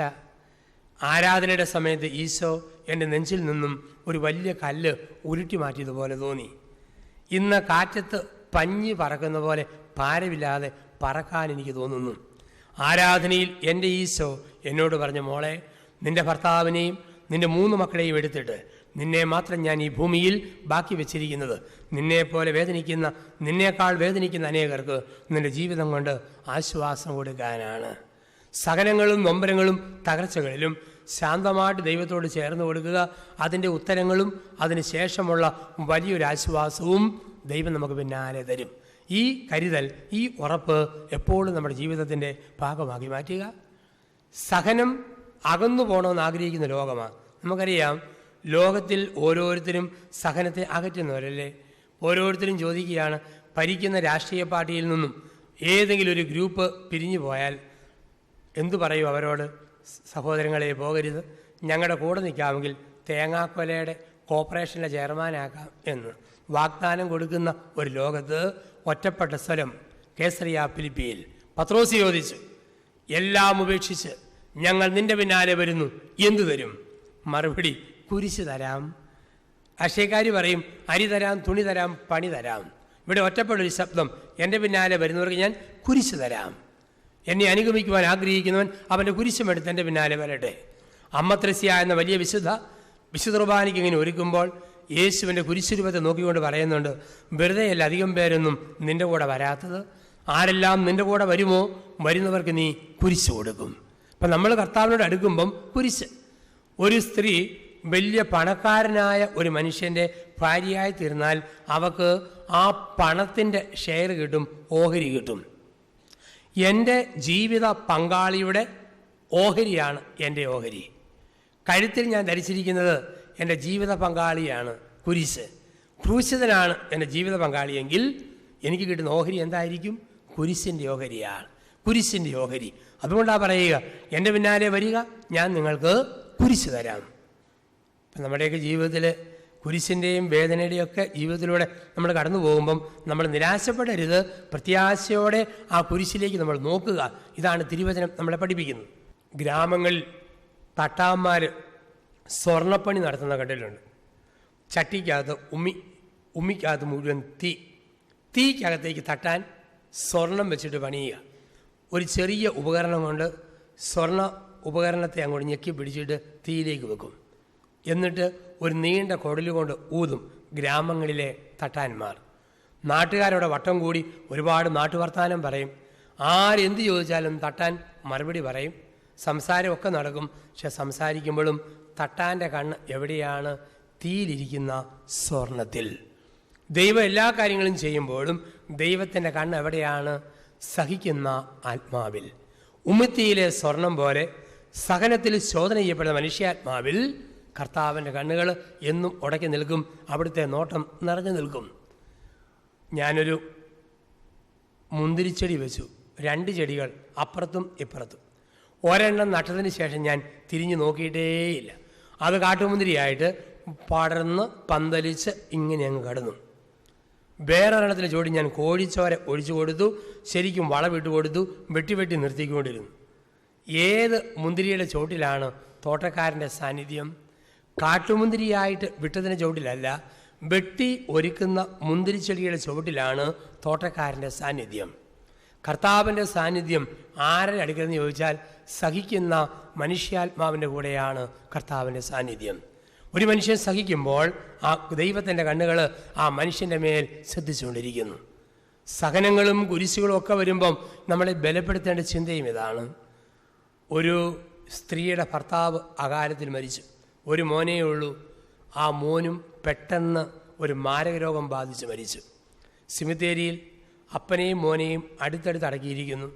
Speaker 1: ആരാധനയുടെ സമയത്ത് ഈശോ എൻ്റെ നെഞ്ചിൽ നിന്നും ഒരു വലിയ കല്ല് ഉരുട്ടി മാറ്റിയതുപോലെ തോന്നി. ഇന്ന് കാറ്റത്ത് പഞ്ഞി പറക്കുന്ന പോലെ ഭാരമില്ലാതെ പറക്കാൻ എനിക്ക് തോന്നുന്നു. ആരാധനയിൽ എൻ്റെ ഈശോ എന്നോട് പറഞ്ഞ, മോളെ, നിൻ്റെ ഭർത്താവിനെയും നിൻ്റെ 3 മക്കളെയും എടുത്തിട്ട് നിന്നെ മാത്രം ഞാൻ ഈ ഭൂമിയിൽ ബാക്കി വെച്ചിരിക്കുന്നത് നിന്നെപ്പോലെ വേദനിക്കുന്ന, നിന്നേക്കാൾ വേദനിക്കുന്ന അനേകർക്ക് നിൻ്റെ ജീവിതം കൊണ്ട് ആശ്വാസം കൊടുക്കാനാണ്. സഹനങ്ങളും നൊമ്പരങ്ങളും തകർച്ചകളിലും ശാന്തമായിട്ട് ദൈവത്തോട് ചേർന്ന് കൊടുക്കുക. അതിൻ്റെ ഉത്തരങ്ങളും അതിന് ശേഷമുള്ള വലിയൊരാശ്വാസവും ദൈവം നമുക്ക് പിന്നാലെ തരും. ഈ കരുതൽ, ഈ ഉറപ്പ് എപ്പോഴും നമ്മുടെ ജീവിതത്തിൻ്റെ ഭാഗമാക്കി മാറ്റുക. സഹനം അകന്നു പോകണമെന്ന് ആഗ്രഹിക്കുന്ന ലോകമാണ്. നമുക്കറിയാം, ലോകത്തിൽ ഓരോരുത്തരും സഹനത്തെ അകറ്റുന്നവരല്ലേ. ഓരോരുത്തരും ചോദിക്കുകയാണ്, ഭരിക്കുന്ന രാഷ്ട്രീയ പാർട്ടിയിൽ നിന്നും ഏതെങ്കിലും ഒരു ഗ്രൂപ്പ് പിരിഞ്ഞു പോയാൽ എന്തു പറയും അവരോട്? സഹോദരങ്ങളെ, പോകരുത്, ഞങ്ങളുടെ കൂടെ നിൽക്കാമെങ്കിൽ തേങ്ങാക്കൊലയുടെ കോർപ്പറേഷനിലെ ചെയർമാനാക്കാം എന്ന് വാഗ്ദാനം കൊടുക്കുന്ന ഒരു ലോകത്ത് ഒറ്റപ്പെട്ട സ്ഥലം കേസറിയ ഫിലിപ്പിയിൽ പത്രോസ് ചോദിച്ചു, എല്ലാം ഉപേക്ഷിച്ച് ഞങ്ങൾ നിന്റെ പിന്നാലെ വരുന്നു, എന്തു തരും? മറുപടി, കുരിശ് തരാം. അക്ഷയക്കാരി പറയും, അരി തരാം, തുണി തരാം, പണി തരാം. ഇവിടെ ഒറ്റപ്പെട്ടൊരു ശബ്ദം, എൻ്റെ പിന്നാലെ വരുന്നവർക്ക് ഞാൻ കുരിശ് തരാം. എന്നെ അനുഗമിക്കുവാൻ ആഗ്രഹിക്കുന്നവൻ അവൻ്റെ കുരിശുമെടുത്ത് എൻ്റെ പിന്നാലെ വരട്ടെ. അമ്മ ത്രസ്യ എന്ന വലിയ വിശുദ്ധ കുർബാനയ്ക്ക് ഇങ്ങനെ ഒരുക്കുമ്പോൾ യേശുവിൻ്റെ കുരിശുരൂപത്തെ നോക്കിക്കൊണ്ട് പറയുന്നുണ്ട്, വെറുതെയല്ല അധികം പേരൊന്നും നിൻ്റെ കൂടെ വരാത്തത്. ആരെല്ലാം നിൻ്റെ കൂടെ വരുമോ വരുന്നവർക്ക് നീ കുരിശ് കൊടുക്കും. അപ്പം നമ്മൾ കർത്താവിനോട് അടുക്കുമ്പം കുരിശ്. ഒരു സ്ത്രീ വലിയ പണക്കാരനായ ഒരു മനുഷ്യൻ്റെ ഭാര്യയായി തീർന്നാൽ അവൾക്ക് ആ പണത്തിൻ്റെ ഷെയർ കിട്ടും, ഓഹരി കിട്ടും. എൻ്റെ ജീവിത പങ്കാളിയുടെ ഓഹരിയാണ് എൻ്റെ ഓഹരി. കഴുത്തിൽ ഞാൻ ധരിച്ചിരിക്കുന്നത് എൻ്റെ ജീവിത പങ്കാളിയാണ്, കുരിശ്. ക്രൂശിതനാണ് എൻ്റെ ജീവിത പങ്കാളിയെങ്കിൽ എനിക്ക് കിട്ടുന്ന ഓഹരി എന്തായിരിക്കും? കുരിശിൻ്റെ ഓഹരിയാണ്, കുരിശിൻ്റെ ഓഹരി. അതുകൊണ്ടാണ് പറയുക, എൻ്റെ പിന്നാലെ വരിക, ഞാൻ നിങ്ങൾക്ക് കുരിശ് തരാം. അപ്പം നമ്മുടെയൊക്കെ ജീവിതത്തിൽ കുരിശിൻ്റെയും വേദനയുടെയും ഒക്കെ ജീവിതത്തിലൂടെ നമ്മൾ കടന്നു പോകുമ്പം നമ്മൾ നിരാശപ്പെടരുത്. പ്രത്യാശയോടെ ആ കുരിശിലേക്ക് നമ്മൾ നോക്കുക. ഇതാണ് തിരുവചനം നമ്മളെ പഠിപ്പിക്കുന്നത്. ഗ്രാമങ്ങളിൽ തട്ടാന്മാർ സ്വർണ്ണപ്പണി നടത്തുന്ന കണ്ടിട്ടുണ്ട്. ചട്ടിക്കകത്ത് ഉമ്മിക്കകത്ത് മുഴുവൻ തീക്കകത്തേക്ക് തട്ടാൻ സ്വർണം വെച്ചിട്ട് പണിയുക. ഒരു ചെറിയ ഉപകരണം കൊണ്ട് സ്വർണ്ണ ഉപകരണത്തെ അങ്ങോട്ട് ഞെക്കി പിടിച്ചിട്ട് തീയിലേക്ക് വെക്കും. എന്നിട്ട് ഒരു നീണ്ട കുടലുകൊണ്ട് ഊതും ഗ്രാമങ്ങളിലെ തട്ടാന്മാർ. നാട്ടുകാരോടെ വട്ടം കൂടി ഒരുപാട് നാട്ടുവർത്താനം പറയും. ആരെന്ത് ചോദിച്ചാലും തട്ടാൻ മറുപടി പറയും. സംസാരമൊക്കെ നടക്കും. പക്ഷെ സംസാരിക്കുമ്പോഴും തട്ടാൻ്റെ കണ്ണ് എവിടെയാണ്? തീയിലിരിക്കുന്ന സ്വർണത്തിൽ. ദൈവം എല്ലാ കാര്യങ്ങളും ചെയ്യുമ്പോഴും ദൈവത്തിൻ്റെ കണ്ണ് എവിടെയാണ്? സഹിക്കുന്ന ആത്മാവിൽ. ഉമിത്തിയിലെ സ്വർണം പോലെ സഹനത്തിൽ ശോധന ചെയ്യപ്പെടുന്ന മനുഷ്യാത്മാവിൽ കർത്താവിൻ്റെ കണ്ണുകൾ എന്നും ഉടക്കി നിൽക്കും. അവിടുത്തെ നോട്ടം നിറഞ്ഞു നിൽക്കും. ഞാനൊരു മുന്തിരിച്ചെടി വെച്ചു, 2 ചെടികൾ അപ്പുറത്തും ഇപ്പുറത്തും. ഒരെണ്ണം നട്ടതിന് ശേഷം ഞാൻ തിരിഞ്ഞു നോക്കിയിട്ടേയില്ല. അത് കാട്ടുമുന്തിരിയായിട്ട് പടർന്ന് പന്തലിച്ച് ഇങ്ങനെ അങ്ങ് കടന്നു. വേറൊരെണ്ണത്തിൻ്റെ ചോടി ഞാൻ കോഴിച്ചോര ഒഴിച്ചു കൊടുത്തു, ശരിക്കും വളമിട്ട് കൊടുത്തു, വെട്ടി നിർത്തിക്കൊണ്ടിരുന്നു. ഏത് മുന്തിരിയുടെ ചോട്ടിലാണ് തോട്ടക്കാരൻ്റെ സാന്നിധ്യം? കാട്ടുമുന്തിരിയായിട്ട് വിട്ടതിൻ്റെ ചോട്ടിലല്ല, വെട്ടി ഒരുക്കുന്ന മുന്തിരിച്ചെടിയുടെ ചുവട്ടിലാണ് തോട്ടക്കാരൻ്റെ സാന്നിധ്യം. കർത്താവിൻ്റെ സാന്നിധ്യം ആരുടെ അടുക്കലെന്ന് ചോദിച്ചാൽ സഹിക്കുന്ന മനുഷ്യാത്മാവിൻ്റെ കൂടെയാണ് കർത്താവിൻ്റെ സാന്നിധ്യം. ഒരു മനുഷ്യൻ സഹിക്കുമ്പോൾ ആ ദൈവത്തിൻ്റെ കണ്ണുകൾ ആ മനുഷ്യൻ്റെ മേൽ ശ്രദ്ധിച്ചുകൊണ്ടിരിക്കുന്നു. സഹനങ്ങളും കുരിശുകളും ഒക്കെ വരുമ്പം നമ്മളെ ബലപ്പെടുത്തേണ്ട ചിന്തയും ഇതാണ്. ഒരു സ്ത്രീയുടെ ഭർത്താവ് അകാലത്തിൽ മരിച്ചു. ഒരു മോനേ ഉള്ളൂ. ആ മോനും പെട്ടെന്ന് ഒരു മാരകരോഗം ബാധിച്ച് മരിച്ചു. സിമിത്തേരിയിൽ അപ്പനെയും മോനെയും അടുത്തടുത്ത് അടക്കിയിരിക്കുന്നു.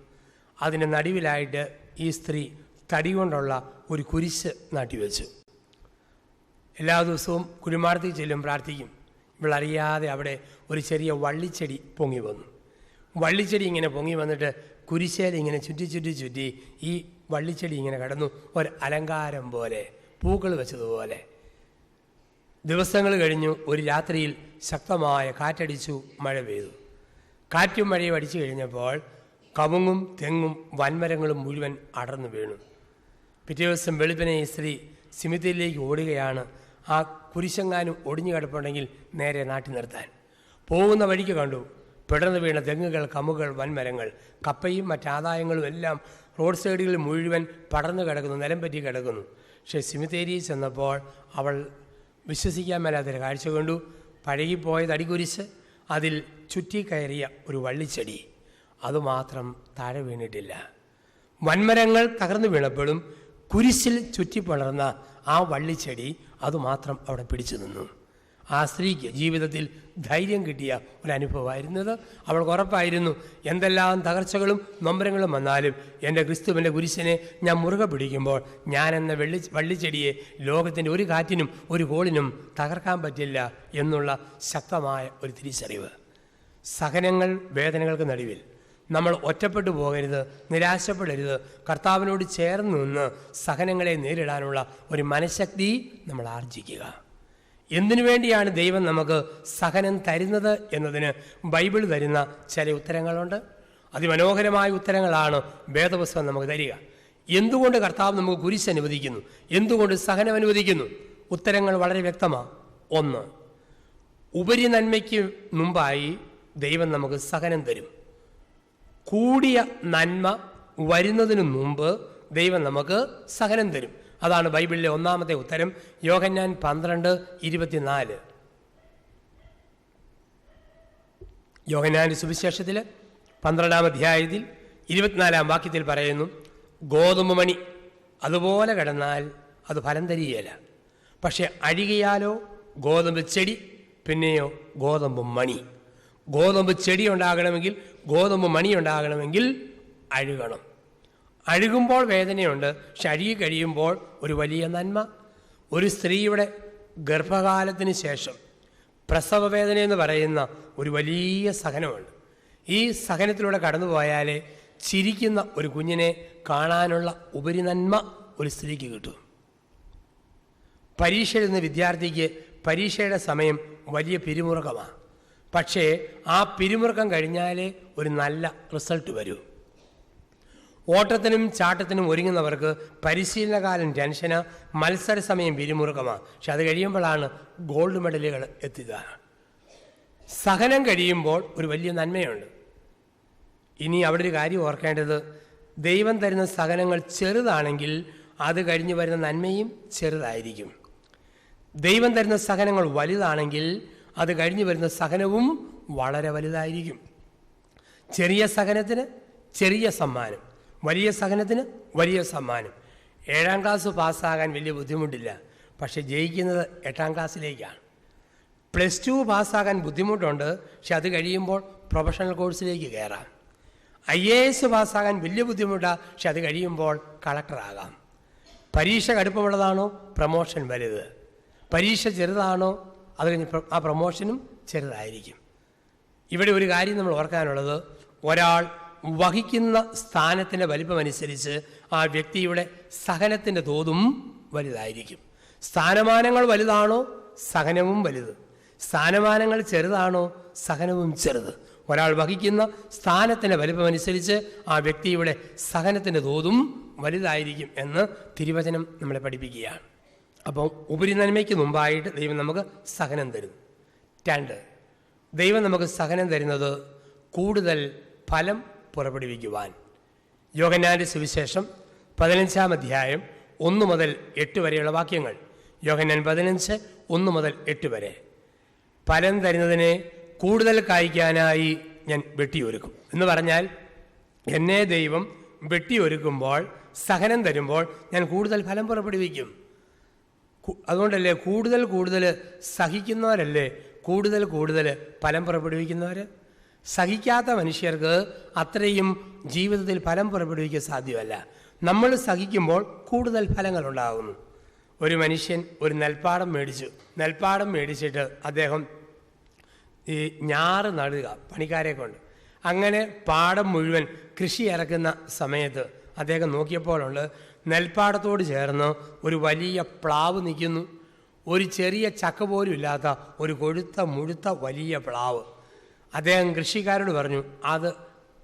Speaker 1: അതിൻ്റെ നടുവിലായിട്ട് ഈ സ്ത്രീ തടി കൊണ്ടുള്ള ഒരു കുരിശ് നാട്ടിവെച്ചു. എല്ലാ ദിവസവും കുഴിമാടത്തിൽ ചെല്ലും, പ്രാർത്ഥിക്കും. ഇവളറിയാതെ അവിടെ ഒരു ചെറിയ വള്ളിച്ചെടി പൊങ്ങി വന്നു. വള്ളിച്ചെടി ഇങ്ങനെ പൊങ്ങി വന്നിട്ട് കുരിശേൽ ഇങ്ങനെ ചുറ്റി ഈ വള്ളിച്ചെടി ഇങ്ങനെ കടന്നു. ഒരു അലങ്കാരം പോലെ, പൂക്കൾ വെച്ചതുപോലെ. ദിവസങ്ങൾ കഴിഞ്ഞു. ഒരു രാത്രിയിൽ ശക്തമായ കാറ്റടിച്ചു, മഴ പെയ്തു. കാറ്റും മഴയും അടിച്ചു കഴിഞ്ഞപ്പോൾ കവുങ്ങും തെങ്ങും വൻമരങ്ങളും മുഴുവൻ അടർന്നു വീണു. പിറ്റേ ദിവസം വെളുപ്പിനെ ഈ സ്ത്രീ സിമിത്തിയിലേക്ക് ഓടുകയാണ്. ആ കുരിശെങ്ങാനും ഒടിഞ്ഞു കിടപ്പുണ്ടെങ്കിൽ നേരെ നാട്ടി നിർത്താൻ. പോകുന്ന വഴിക്ക് കണ്ടു പിടർന്നു വീണ തെങ്ങുകൾ, കമുകൾ, വൻമരങ്ങൾ, കപ്പയും മറ്റാദായങ്ങളും എല്ലാം റോഡ് സൈഡുകളിൽ മുഴുവൻ പടർന്നു കിടക്കുന്നു, നിലം പറ്റി കിടക്കുന്നു. പക്ഷേ സിമിത്തേരിയിൽ ചെന്നപ്പോൾ അവൾ വിശ്വസിക്കാൻ മേലാത്തൊരു കാഴ്ച കണ്ടു. പഴകിപ്പോയ തടിക്കുരിശ്, അതിൽ ചുറ്റിക്കയറിയ ഒരു വള്ളിച്ചെടി, അതുമാത്രം താഴെ വീണിട്ടില്ല. വൻമരങ്ങൾ തകർന്നു വീണപ്പോഴും കുരിശിൽ ചുറ്റിപ്പളർന്ന ആ വള്ളിച്ചെടി അതുമാത്രം അവിടെ പിടിച്ചു നിന്നു. ആ സ്ത്രീക്ക് ജീവിതത്തിൽ ധൈര്യം കിട്ടിയ ഒരനുഭവമായിരുന്നത്. അവൾക്ക് ഉറപ്പായിരുന്നു, എന്തെല്ലാം തകർച്ചകളും നൊമ്പരങ്ങളും വന്നാലും എൻ്റെ ക്രിസ്തുവിൻ്റെ കുരിശിനെ ഞാൻ മുറുകെ പിടിക്കുമ്പോൾ ഞാനെന്ന വള്ളിച്ചെടിയെ ലോകത്തിൻ്റെ ഒരു കാറ്റിനും ഒരു കോളിനും തകർക്കാൻ പറ്റില്ല എന്നുള്ള ശക്തമായ ഒരു തിരിച്ചറിവ്. സഹനങ്ങൾ, വേദനകൾക്ക് നടുവിൽ നമ്മൾ ഒറ്റപ്പെട്ടു പോകരുത്, നിരാശപ്പെടരുത്. കർത്താവിനോട് ചേർന്ന് നിന്ന് സഹനങ്ങളെ നേരിടാനുള്ള ഒരു മനഃശക്തി നമ്മൾ ആർജിക്കുക. എന്തിനു വേണ്ടിയാണ് ദൈവം നമുക്ക് സഹനം തരുന്നത് എന്നതിന് ബൈബിൾ തരുന്ന ചില ഉത്തരങ്ങളുണ്ട്. അതിമനോഹരമായ ഉത്തരങ്ങളാണ് വേദപുസ്തകം നമുക്ക് തരിക. എന്തുകൊണ്ട് കർത്താവ് നമുക്ക് കുരിശ് അനുവദിക്കുന്നു? എന്തുകൊണ്ട് സഹനം അനുവദിക്കുന്നു? ഉത്തരങ്ങൾ വളരെ വ്യക്തമാണ്. ഒന്ന്, ഉപരി നന്മയ്ക്ക് മുമ്പായി ദൈവം നമുക്ക് സഹനം തരും. കൂടിയ നന്മ വരുന്നതിന് മുമ്പ് ദൈവം നമുക്ക് സഹനം തരും. അതാണ് ബൈബിളിലെ ഒന്നാമത്തെ ഉത്തരം. യോഹന്നാൻ 12:24. യോഹന്നാന്റെ സുവിശേഷത്തിൽ 12-ാം അധ്യായത്തിൽ 24-ാം വാക്യത്തിൽ പറയുന്നു, ഗോതമ്പ് മണി അതുപോലെ കിടന്നാൽ അത് ഫലം തരികയില്ല, പക്ഷെ അഴുകിയാലോ ഗോതമ്പ് ചെടി, പിന്നെയോ ഗോതമ്പ് മണി. ഗോതമ്പ് ചെടി ഉണ്ടാകണമെങ്കിൽ, ഗോതമ്പ് മണി ഉണ്ടാകണമെങ്കിൽ അഴുകണം. അഴുകുമ്പോൾ വേദനയുണ്ട്, പക്ഷെ അഴുകി കഴിയുമ്പോൾ ഒരു വലിയ നന്മ. ഒരു സ്ത്രീയുടെ ഗർഭകാലത്തിന് ശേഷം പ്രസവ വേദന എന്ന് പറയുന്ന ഒരു വലിയ സഹനമുണ്ട്. ഈ സഹനത്തിലൂടെ കടന്നുപോയാലേ ചിരിക്കുന്ന ഒരു കുഞ്ഞിനെ കാണാനുള്ള ഉപരിനന്മ ഒരു സ്ത്രീക്ക് കിട്ടും. പരീക്ഷ എഴുതുന്ന വിദ്യാർത്ഥിക്ക് പരീക്ഷയുടെ സമയം വലിയ പിരിമുറുക്കമാണ്. പക്ഷേ ആ പിരിമുറുക്കം കഴിഞ്ഞാലേ ഒരു നല്ല റിസൾട്ട് വരൂ. ഓട്ടത്തിനും ചാട്ടത്തിനും ഒരുങ്ങുന്നവർക്ക് പരിശീലനകാലം ടെൻഷന്, മത്സര സമയം പിരിമുറുക്കമാണ്. പക്ഷെ അത് കഴിയുമ്പോഴാണ് ഗോൾഡ് മെഡലുകൾ എത്തുക. സഹനം കഴിയുമ്പോൾ ഒരു വലിയ നന്മയുണ്ട്. ഇനി അവിടെ ഒരു കാര്യം ഓർക്കേണ്ടത്, ദൈവം തരുന്ന സഹനങ്ങൾ ചെറുതാണെങ്കിൽ അത് കഴിഞ്ഞ് വരുന്ന നന്മയും ചെറുതായിരിക്കും. ദൈവം തരുന്ന സഹനങ്ങൾ വലുതാണെങ്കിൽ അത് കഴിഞ്ഞ് വരുന്ന സഹനവും വളരെ വലുതായിരിക്കും. ചെറിയ സഹനത്തിന് ചെറിയ സമ്മാനം, വലിയ സഹനത്തിന് വലിയ സമ്മാനം. 7-ാം ക്ലാസ് പാസ്സാകാൻ വലിയ ബുദ്ധിമുട്ടില്ല, പക്ഷെ ജയിക്കുന്നത് 8-ാം ക്ലാസ്സിലേക്കാണ്. +2 പാസ്സാകാൻ ബുദ്ധിമുട്ടുണ്ട്, പക്ഷെ അത് കഴിയുമ്പോൾ പ്രൊഫഷണൽ കോഴ്സിലേക്ക് കയറാം. IAS പാസ്സാകാൻ വലിയ ബുദ്ധിമുട്ടാണ്, പക്ഷെ അത് കഴിയുമ്പോൾ കളക്ടറാകാം. പരീക്ഷ കടുപ്പമുള്ളതാണോ പ്രമോഷൻ വലുത്, പരീക്ഷ ചെറുതാണോ അത് കഴിഞ്ഞ് ആ പ്രമോഷനും ചെറുതായിരിക്കും. ഇവിടെ ഒരു കാര്യം നമ്മൾ ഓർക്കാനുള്ളത്, ഒരാൾ വഹിക്കുന്ന സ്ഥാനത്തിൻ്റെ വലിപ്പമനുസരിച്ച് ആ വ്യക്തിയുടെ സഹനത്തിൻ്റെ തോതും വലുതായിരിക്കും. സ്ഥാനമാനങ്ങൾ വലുതാണോ സഹനവും വലുത്, സ്ഥാനമാനങ്ങൾ ചെറുതാണോ സഹനവും ചെറുത്. ഒരാൾ വഹിക്കുന്ന സ്ഥാനത്തിൻ്റെ വലിപ്പമനുസരിച്ച് ആ വ്യക്തിയുടെ സഹനത്തിൻ്റെ തോതും വലുതായിരിക്കും എന്ന് തിരുവചനം നമ്മളെ പഠിപ്പിക്കുകയാണ്. അപ്പം ഉപരിനന്മയ്ക്ക് മുമ്പായിട്ട് ദൈവം നമുക്ക് സഹനം തരുന്നു. 2, ദൈവം നമുക്ക് സഹനം തരുന്നത് കൂടുതൽ ഫലം പുറപ്പെടുവിക്കുവാൻ. യോഹന്നാന്റെ സുവിശേഷം 15-ാം അധ്യായം 1 മുതൽ 8 വരെയുള്ള വാക്യങ്ങൾ. യോഹന്നാൻ 15, 1 മുതൽ 8 വരെ. ഫലം തരുന്നതിനെ കൂടുതൽ കായ്ക്കാനായി ഞാൻ വെട്ടിയൊരുക്കും എന്ന് പറഞ്ഞാൽ, എന്നെ ദൈവം വെട്ടിയൊരുക്കുമ്പോൾ, സഹനം തരുമ്പോൾ ഞാൻ കൂടുതൽ ഫലം പുറപ്പെടുവിക്കും. അതുകൊണ്ടല്ലേ കൂടുതൽ സഹിക്കുന്നവരല്ലേ കൂടുതൽ ഫലം പുറപ്പെടുവിക്കുന്നവർ. സഹിക്കാത്ത മനുഷ്യർക്ക് അത്രയും ജീവിതത്തിൽ ഫലം പുറപ്പെടുവിക്കാൻ സാധ്യമല്ല. നമ്മൾ സഹിക്കുമ്പോൾ കൂടുതൽ ഫലങ്ങൾ ഉണ്ടാകുന്നു. ഒരു മനുഷ്യൻ ഒരു നെൽപ്പാടം മേടിച്ചിട്ട് അദ്ദേഹം ഈ ഞാറ് നടുക പണിക്കാരെ കൊണ്ട്. അങ്ങനെ പാടം മുഴുവൻ കൃഷി ഇറക്കുന്ന സമയത്ത് അദ്ദേഹം നോക്കിയപ്പോഴുണ്ട്, നെൽപ്പാടത്തോട് ചേർന്ന് ഒരു വലിയ പ്ലാവ് നിൽക്കുന്നു. ഒരു ചെറിയ ചക്ക പോലും ഇല്ലാത്ത ഒരു മുഴുത്ത വലിയ പ്ലാവ്. അദ്ദേഹം കൃഷിക്കാരോട് പറഞ്ഞു, അത്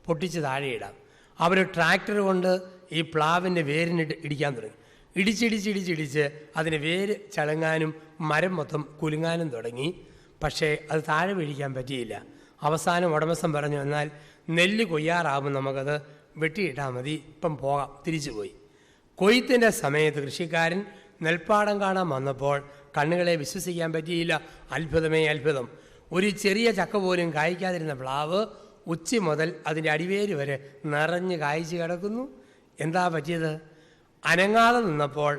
Speaker 1: പൊട്ടിച്ച് താഴെയിടാം. അവർ ട്രാക്ടർ കൊണ്ട് ഈ പ്ലാവിൻ്റെ വേരിനിട്ട് ഇടിക്കാൻ തുടങ്ങി. ഇടിച്ചിടിച്ച് അതിന് വേര് ചളങ്ങാനും മരം മൊത്തം കുലുങ്ങാനും തുടങ്ങി. പക്ഷേ അത് താഴെ വീഴിക്കാൻ പറ്റിയില്ല. അവസാനം ഉടമസ്ഥൻ പറഞ്ഞു, എന്നാൽ നെല്ല് കൊയ്യാറാകുമ്പോൾ നമുക്കത് വെട്ടിയിട്ടാൽ മതി, ഇപ്പം പോകാം. തിരിച്ചു പോയി. കൊയ്ത്തിൻ്റെ സമയത്ത് കൃഷിക്കാരൻ നെൽപ്പാടം കാണാൻ വന്നപ്പോൾ കണ്ണുകളെ വിശ്വസിക്കാൻ പറ്റിയില്ല. അത്ഭുതമേ അത്ഭുതം! ഒരു ചെറിയ ചക്ക പോലും കായ്ക്കാതിരുന്ന പ്ലാവ് ഉച്ചി മുതൽ അതിൻ്റെ അടിവേര് വരെ നിറഞ്ഞ് കായ്ച്ചു കിടക്കുന്നു. എന്താ പറ്റിയത്? അനങ്ങാതെ നിന്നപ്പോൾ,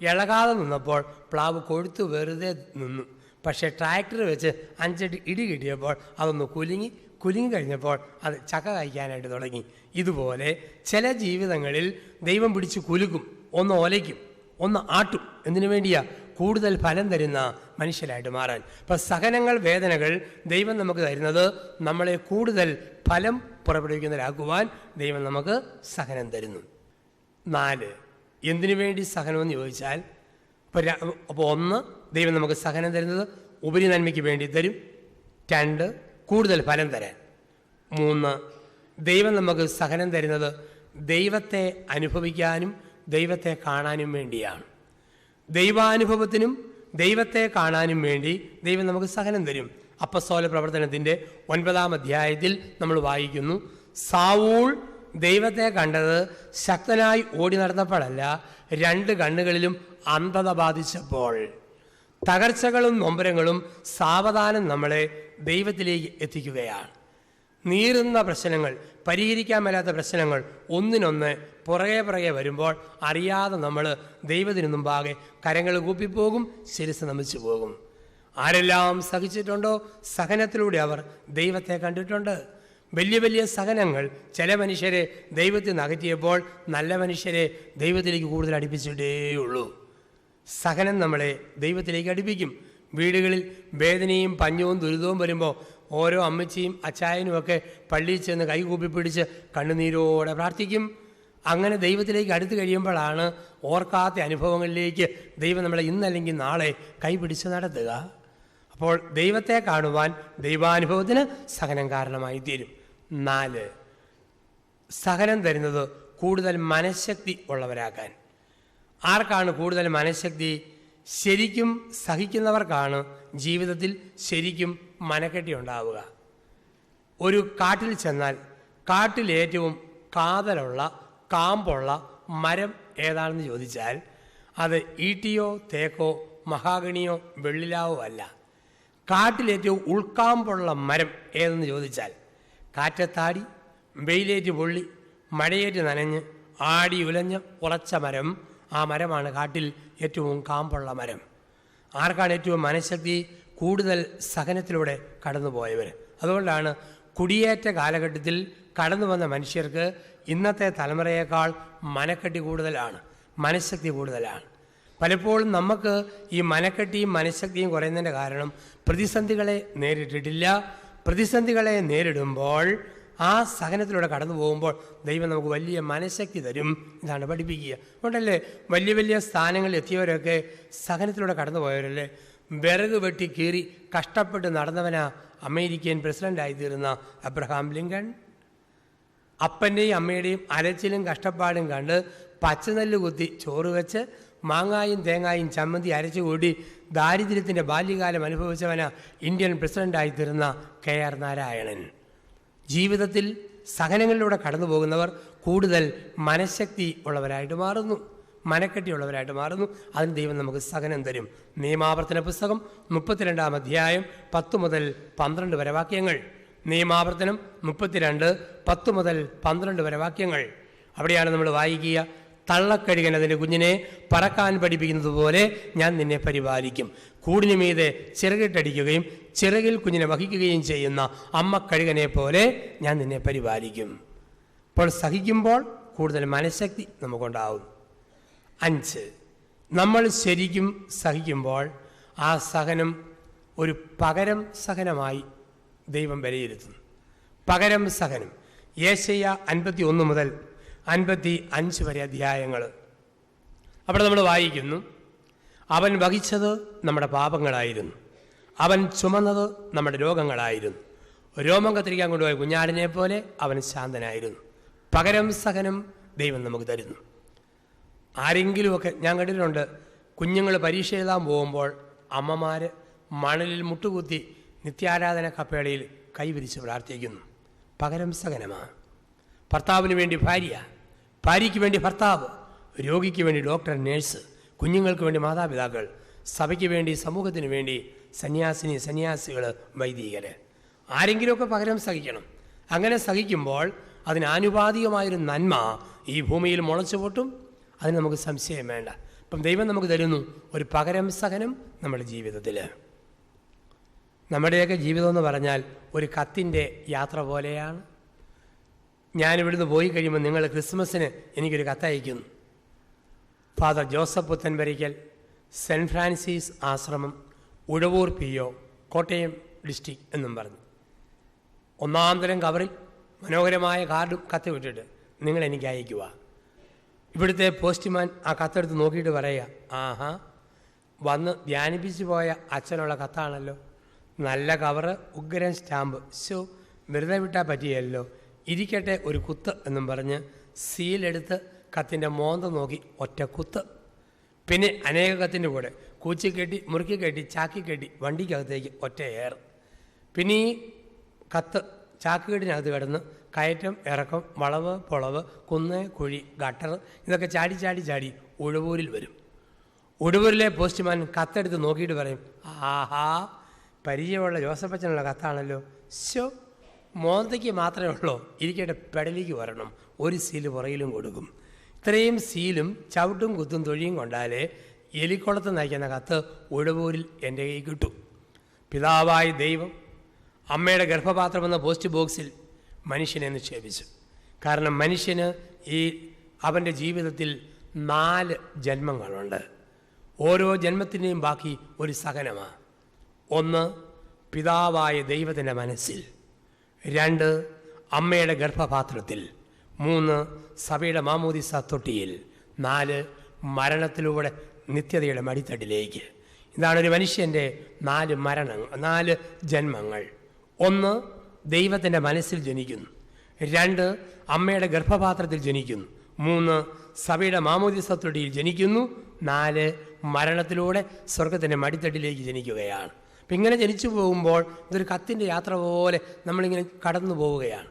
Speaker 1: ഇളകാതെ നിന്നപ്പോൾ പ്ലാവ് കൊഴുത്ത് വെറുതെ നിന്നു. പക്ഷേ ട്രാക്ടർ വെച്ച് 5 ഇടി കിട്ടിയപ്പോൾ അതൊന്ന് കുലുങ്ങി കഴിഞ്ഞപ്പോൾ അത് ചക്ക കഴിക്കാനായിട്ട് തുടങ്ങി. ഇതുപോലെ ചില ജീവിതങ്ങളിൽ ദൈവം പിടിച്ച് കുലുക്കും, ഒന്ന് ഒലയ്ക്കും, ഒന്ന് ആട്ടും. എന്തിനു വേണ്ടിയാ? കൂടുതൽ ഫലം തരുന്ന മനുഷ്യരായിട്ട് മാറാൻ. ഇപ്പം സഹനങ്ങൾ, വേദനകൾ ദൈവം നമുക്ക് തരുന്നത് നമ്മളെ കൂടുതൽ ഫലം പുറപ്പെടുവിക്കുന്നവരാക്കുവാൻ ദൈവം നമുക്ക് സഹനം തരുന്നു. 4, എന്തിനു വേണ്ടി സഹനമെന്ന് ചോദിച്ചാൽ, അപ്പോൾ 1, ദൈവം നമുക്ക് സഹനം തരുന്നത് ഉപരി നന്മയ്ക്ക് വേണ്ടി തരും. 2, കൂടുതൽ ഫലം തരാൻ. 3, ദൈവം നമുക്ക് സഹനം തരുന്നത് ദൈവത്തെ അനുഭവിക്കാനും ദൈവത്തെ കാണാനും വേണ്ടിയാണ്. ദൈവാനുഭവത്തിനും ദൈവത്തെ കാണാനും വേണ്ടി ദൈവം നമുക്ക് സഹനം തരും. അപ്പസ്തോല പ്രവർത്തനത്തിൻ്റെ 9-ാം അധ്യായത്തിൽ നമ്മൾ വായിക്കുന്നു, സാവൂൾ ദൈവത്തെ കണ്ടത് ശക്തനായി ഓടി നടന്നപ്പോഴല്ല, 2 കണ്ണുകളിലും അന്ധത ബാധിച്ചപ്പോൾ. തകർച്ചകളും നൊമ്പരങ്ങളും സാവധാനം നമ്മളെ ദൈവത്തിലേക്ക് എത്തിക്കുകയാണ്. നീറുന്ന പ്രശ്നങ്ങൾ, പരിഹരിക്കാൻ മേലാത്ത പ്രശ്നങ്ങൾ ഒന്നിനൊന്ന് പുറകെ വരുമ്പോൾ അറിയാതെ നമ്മൾ ദൈവത്തിന് മുമ്പാകെ കരങ്ങൾ കൂപ്പിപ്പോകും, ശിരസ് നമിച്ചു പോകും. ആരെല്ലാം സഹിച്ചിട്ടുണ്ടോ, സഹനത്തിലൂടെ അവർ ദൈവത്തെ കണ്ടിട്ടുണ്ട്. വലിയ വലിയ സഹനങ്ങൾ ചില മനുഷ്യരെ ദൈവത്തിൽ നിന്ന് അകറ്റിയപ്പോൾ നല്ല മനുഷ്യരെ ദൈവത്തിലേക്ക് കൂടുതൽ അടുപ്പിച്ചിട്ടേയുള്ളൂ. സഹനം നമ്മളെ ദൈവത്തിലേക്ക് അടുപ്പിക്കും. വീടുകളിൽ വേദനയും പഞ്ഞവും ദുരിതവും വരുമ്പോൾ ഓരോ അമ്മച്ചിയും അച്ചായനും ഒക്കെ പള്ളിയിൽ ചെന്ന് കൈകൂപ്പി പിടിച്ച് കണ്ണുനീരോടെ പ്രാർത്ഥിക്കും. അങ്ങനെ ദൈവത്തിലേക്ക് അടുത്ത് കഴിയുമ്പോഴാണ് ഓർക്കാത്ത അനുഭവങ്ങളിലേക്ക് ദൈവം നമ്മളെ ഇന്നല്ലെങ്കിൽ നാളെ കൈപിടിച്ച് നടത്തുക. അപ്പോൾ ദൈവത്തെ കാണുവാൻ ദൈവാനുഭവത്തിന് സഹനം കാരണമായി തീരും. 4, സഹനം തരുന്നത് കൂടുതൽ മനഃശക്തി ഉള്ളവരാക്കാൻ. ആർക്കാണ് കൂടുതൽ മനഃശക്തി? ശരിക്കും സഹിക്കുന്നവർക്കാണ് ജീവിതത്തിൽ ശരിക്കും മനക്കെട്ടി ഉണ്ടാവുക. ഒരു കാട്ടിൽ ചെന്നാൽ കാട്ടിൽ ഏറ്റവും കാതലുള്ള കാമ്പുള്ള മരം ഏതാണെന്ന് ചോദിച്ചാൽ അത് ഈട്ടിയോ തേക്കോ മഹാഗണിയോ വെള്ളിലാവോ അല്ല. കാട്ടിലേറ്റവും ഉൾക്കാമ്പുള്ള മരം ഏതെന്ന് ചോദിച്ചാൽ കാറ്റത്താടി, വെയിലേറ്റ് പൊള്ളി, മഴയേറ്റ് നനഞ്ഞ്, ആടി ഉലഞ്ഞ് ഉറച്ച മരം. ആ മരമാണ് കാട്ടിൽ ഏറ്റവും കാമ്പുള്ള മരം. ആർക്കാണ് ഏറ്റവും മനഃശക്തി? കൂടുതൽ സഹനത്തിലൂടെ കടന്നുപോയവർ. അതുകൊണ്ടാണ് കുടിയേറ്റ കാലഘട്ടത്തിൽ കടന്നു വന്ന മനുഷ്യർക്ക് ഇന്നത്തെ തലമുറയേക്കാൾ മനക്കെട്ടി കൂടുതലാണ്, മനഃശക്തി കൂടുതലാണ്. പലപ്പോഴും നമുക്ക് ഈ മനക്കെട്ടിയും മനഃശക്തിയും കുറയുന്നതിൻ്റെ കാരണം പ്രതിസന്ധികളെ നേരിട്ടിട്ടില്ല. പ്രതിസന്ധികളെ നേരിടുമ്പോൾ ആ സഹനത്തിലൂടെ കടന്നു പോകുമ്പോൾ ദൈവം നമുക്ക് വലിയ മനഃശക്തി തരും. ഇതാണ് പഠിപ്പിക്കുക. അതുകൊണ്ടല്ലേ വലിയ വലിയ സ്ഥാനങ്ങളിൽ എത്തിയവരൊക്കെ സഹനത്തിലൂടെ കടന്നു പോയവരല്ലേ. വിറക് വെട്ടി കീറി കഷ്ടപ്പെട്ട് നടന്നവനാ അമേരിക്കൻ പ്രസിഡൻ്റായിത്തീർന്ന അബ്രഹാം ലിങ്കൺ. അപ്പൻ്റെയും അമ്മയുടെയും അലച്ചിലും കഷ്ടപ്പാടും കണ്ട് പച്ചനെല്ല് കുത്തി ചോറ് വെച്ച് മാങ്ങായും തേങ്ങായും ചമ്മന്തി അരച്ചു കൂടി ദാരിദ്ര്യത്തിൻ്റെ ബാല്യകാലം അനുഭവിച്ചവനാ ഇന്ത്യൻ പ്രസിഡൻ്റായിത്തീർന്ന KR നാരായണൻ. ജീവിതത്തിൽ സഹനങ്ങളിലൂടെ കടന്നു പോകുന്നവർ കൂടുതൽ മനഃശക്തി ഉള്ളവരായിട്ട് മാറുന്നു, മനക്കെട്ടിയുള്ളവരായിട്ട് മാറുന്നു. അതിന് ദൈവം നമുക്ക് സഹനം തരും. നിയമാവർത്തന പുസ്തകം 32-ാം അധ്യായം 10 മുതൽ 12 വരെ വാക്യങ്ങൾ. നിയമാവർത്തനം 32, 10 മുതൽ 12 വരെ വാക്യങ്ങൾ. അവിടെയാണ് നമ്മൾ വായിക്കുക, തള്ളക്കഴുകൻ അതിൻ്റെ കുഞ്ഞിനെ പറക്കാൻ പഠിപ്പിക്കുന്നത് പോലെ ഞാൻ നിന്നെ പരിപാലിക്കും. കൂടിന് മീതെ ചിറകിട്ടടിക്കുകയും ചിറകിൽ കുഞ്ഞിനെ വഹിക്കുകയും ചെയ്യുന്ന അമ്മ കഴുകനെ പോലെ ഞാൻ നിന്നെ പരിപാലിക്കും. അപ്പോൾ സഹിക്കുമ്പോൾ കൂടുതൽ മനഃശക്തി നമുക്കുണ്ടാവും. 5, നമ്മൾ ശരിക്കും സഹിക്കുമ്പോൾ ആ സഹനം ഒരു പകരം സഹനമായി ദൈവം വിലയിരുത്തുന്നു. പകരം സഹനം. യേശയ്യ 51 മുതൽ 55 വരെ അധ്യായങ്ങൾ. അവിടെ നമ്മൾ വായിക്കുന്നു, അവൻ വഹിച്ചത് നമ്മുടെ പാപങ്ങളായിരുന്നു, അവൻ ചുമന്നത് നമ്മുടെ രോഗങ്ങളായിരുന്നു. രോമം കത്തിരിക്കാൻ കൊണ്ടുപോയ കുഞ്ഞാടിനെ പോലെ അവൻ ശാന്തനായിരുന്നു. പകരം സഹനം ദൈവം നമുക്ക് തരുന്നു. ആരെങ്കിലുമൊക്കെ ഞാൻ കണ്ടിട്ടുണ്ട്, കുഞ്ഞുങ്ങൾ പരീക്ഷ എഴുതാൻ പോകുമ്പോൾ അമ്മമാർ മണലിൽ മുട്ടുകുത്തി നിത്യാരാധന കപ്പേളയിൽ കൈവിരിച്ച് പ്രാർത്ഥിക്കുന്നു. പകരം സഹനമാണ്. ഭർത്താവിന് വേണ്ടി ഭാര്യ, ഭാര്യയ്ക്ക് വേണ്ടി ഭർത്താവ്, രോഗിക്ക് വേണ്ടി ഡോക്ടർ, നേഴ്സ്, കുഞ്ഞുങ്ങൾക്ക് വേണ്ടി മാതാപിതാക്കൾ, സഭയ്ക്ക് വേണ്ടി സമൂഹത്തിന് വേണ്ടി സന്യാസികൾ, വൈദികർ. ആരെങ്കിലുമൊക്കെ പകരം സഹിക്കണം. അങ്ങനെ സഹിക്കുമ്പോൾ അതിന് ആനുപാതികമായൊരു നന്മ ഈ ഭൂമിയിൽ മുളച്ചു പൊട്ടും, അതിന് നമുക്ക് സംശയം വേണ്ട. അപ്പം ദൈവം നമുക്ക് തരുന്നു ഒരു പകരം സഹനം നമ്മുടെ ജീവിതത്തിൽ. നമ്മുടെയൊക്കെ ജീവിതം എന്ന് പറഞ്ഞാൽ ഒരു കത്തിൻ്റെ യാത്ര പോലെയാണ്. ഞാനിവിടുന്ന് പോയി കഴിയുമ്പോൾ നിങ്ങൾ ക്രിസ്മസിന് എനിക്കൊരു കത്തയക്കുന്നു. Father Joseph Puthenpurackal, saint Francis ആശ്രമം, ഉഴവൂർ PO, കോട്ടയം ഡിസ്ട്രിക്ട് എന്നും പറഞ്ഞു. ഒന്നാം തരം കവറിൽ മനോഹരമായ കാർഡും കത്ത് വിട്ടിട്ട് നിങ്ങൾ എനിക്ക് അയക്കുക. ഇവിടുത്തെ പോസ്റ്റ്മാൻ ആ കത്തെടുത്ത് നോക്കിയിട്ട് പറയുക, ആഹാ, വന്ന് ധ്യാനിപ്പിച്ചു പോയ അച്ഛനുള്ള കത്താണല്ലോ, നല്ല കവറ്, ഉഗ്രൻ സ്റ്റാമ്പ്, വെറുതെ വിട്ടാൽ പറ്റിയല്ലോ, ഇരിക്കട്ടെ ഒരു കുത്ത് എന്നും പറഞ്ഞ് സീലെടുത്ത് കത്തിൻ്റെ മോന്ത നോക്കി ഒറ്റ കുത്ത്. പിന്നെ അനേക കത്തിൻ്റെ കൂടെ കൂച്ചിക്കെട്ടി, മുറുക്കി കെട്ടി, ചാക്കി കെട്ടി വണ്ടിക്കകത്തേക്ക് ഒറ്റ ഏർ. പിന്നെ ഈ കത്ത് ചാക്കുകെട്ടിനകത്ത് കിടന്ന് കയറ്റം, ഇറക്കം, വളവ്, പൊളവ്, കുന്ന്, കുഴി, ഗട്ടർ ഇതൊക്കെ ചാടി ചാടി ചാടി ഉഴവൂരിൽ വരും. ഉഴവൂരിലെ പോസ്റ്റ്മാൻ കത്തെടുത്ത് നോക്കിയിട്ട് പറയും, ആഹാ, പരിചയമുള്ള ജോസഫച്ചനുള്ള കത്താണല്ലോ, മോന്തയ്ക്ക് മാത്രമേ ഉള്ളൂ, ഇരിക്കട്ടെ പെടലിക്ക് വരണം, ഒരു സീല് പുറയിലും കൊടുക്കും. ഇത്രയും സീലും ചവിട്ടും കുത്തും തൊഴിയും കൊണ്ടാലേ എലിക്കുളത്ത് നയിക്കുന്ന കത്ത് ഉഴവൂരിൽ എൻ്റെ കൈ കിട്ടും. പിതാവായ ദൈവം അമ്മയുടെ ഗർഭപാത്രമെന്ന പോസ്റ്റ് ബോക്സിൽ മനുഷ്യനെ നിക്ഷേപിച്ചു. കാരണം മനുഷ്യന് അവൻ്റെ ജീവിതത്തിൽ 4 ജന്മങ്ങളുണ്ട്. ഓരോ ജന്മത്തിൻ്റെയും ബാക്കി ഒരു സഹനമാണ്. 1, പിതാവായ ദൈവത്തിൻ്റെ മനസ്സിൽ. 2, അമ്മയുടെ ഗർഭപാത്രത്തിൽ. 3, സഭയുടെ മാമോദിസ തൊട്ടിയിൽ. 4, മരണത്തിലൂടെ നിത്യതയുടെ മടിത്തട്ടിലേക്ക്. ഇതാണ് ഒരു മനുഷ്യൻ്റെ 4 ജന്മങ്ങൾ. 1, ദൈവത്തിൻ്റെ മനസ്സിൽ ജനിക്കുന്നു. 2, അമ്മയുടെ ഗർഭപാത്രത്തിൽ ജനിക്കുന്നു. 3, സഭയുടെ മാമോദിസ തൊട്ടിയിൽ ജനിക്കുന്നു. 4, മരണത്തിലൂടെ സ്വർഗത്തിൻ്റെ മടിത്തട്ടിലേക്ക് ജനിക്കുകയാണ്. അപ്പം ഇങ്ങനെ ജനിച്ചു പോകുമ്പോൾ ഇതൊരു കത്തിൻ്റെ യാത്ര പോലെ നമ്മളിങ്ങനെ കടന്നു പോവുകയാണ്.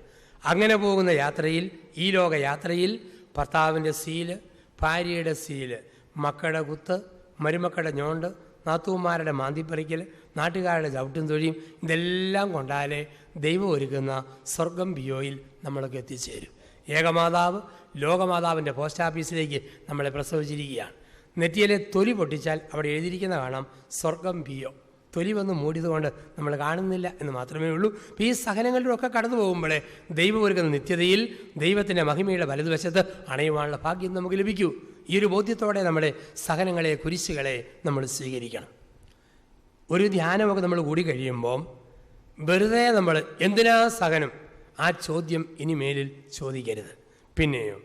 Speaker 1: അങ്ങനെ പോകുന്ന യാത്രയിൽ, ഈ ലോക യാത്രയിൽ ഭർത്താവിൻ്റെ സീല്, ഭാര്യയുടെ സീല്, മക്കളുടെ കുത്ത്, മരുമക്കളുടെ ഞോണ്ട്, നാത്തൂമാരുടെ മാന്തിപ്പറിക്കൽ, നാട്ടുകാരുടെ ചവിട്ടും തൊഴിയും, ഇതെല്ലാം കൊണ്ടാലേ ദൈവം ഒരുക്കുന്ന സ്വർഗം POയിൽ നമ്മളൊക്കെ എത്തിച്ചേരും. ഏകമാതാവ് ലോകമാതാവിൻ്റെ പോസ്റ്റ് ഓഫീസിലേക്ക് നമ്മളെ പ്രസവിച്ചിരിക്കുകയാണ്. നെറ്റിയിലെ തൊലി പൊട്ടിച്ചാൽ അവിടെ എഴുതിയിരിക്കുന്ന കാണാം സ്വർഗം PO. തൊലി വന്ന് മൂടിയതുകൊണ്ട് നമ്മൾ കാണുന്നില്ല എന്ന് മാത്രമേ ഉള്ളൂ. അപ്പോൾ ഈ സഹനങ്ങളിലൊക്കെ കടന്നു പോകുമ്പോഴേ ദൈവം ഒരുക്കുന്ന നിത്യതയിൽ ദൈവത്തിൻ്റെ മഹിമയുടെ വലതുവശത്ത് അണയുവാനുള്ള ഭാഗ്യം നമുക്ക് ലഭിക്കൂ. ഈ ഒരു ബോധ്യത്തോടെ നമ്മുടെ സഹനങ്ങളെ, കുരിശുകളെ നമ്മൾ സ്വീകരിക്കണം. ഒരു ധ്യാനമൊക്കെ നമ്മൾ കൂടി കഴിയുമ്പം വെറുതെ നമ്മൾ എന്തിനാ സഹനം, ആ ചോദ്യം ഇനി മേലിൽ ചോദിക്കരുത്. പിന്നെയോ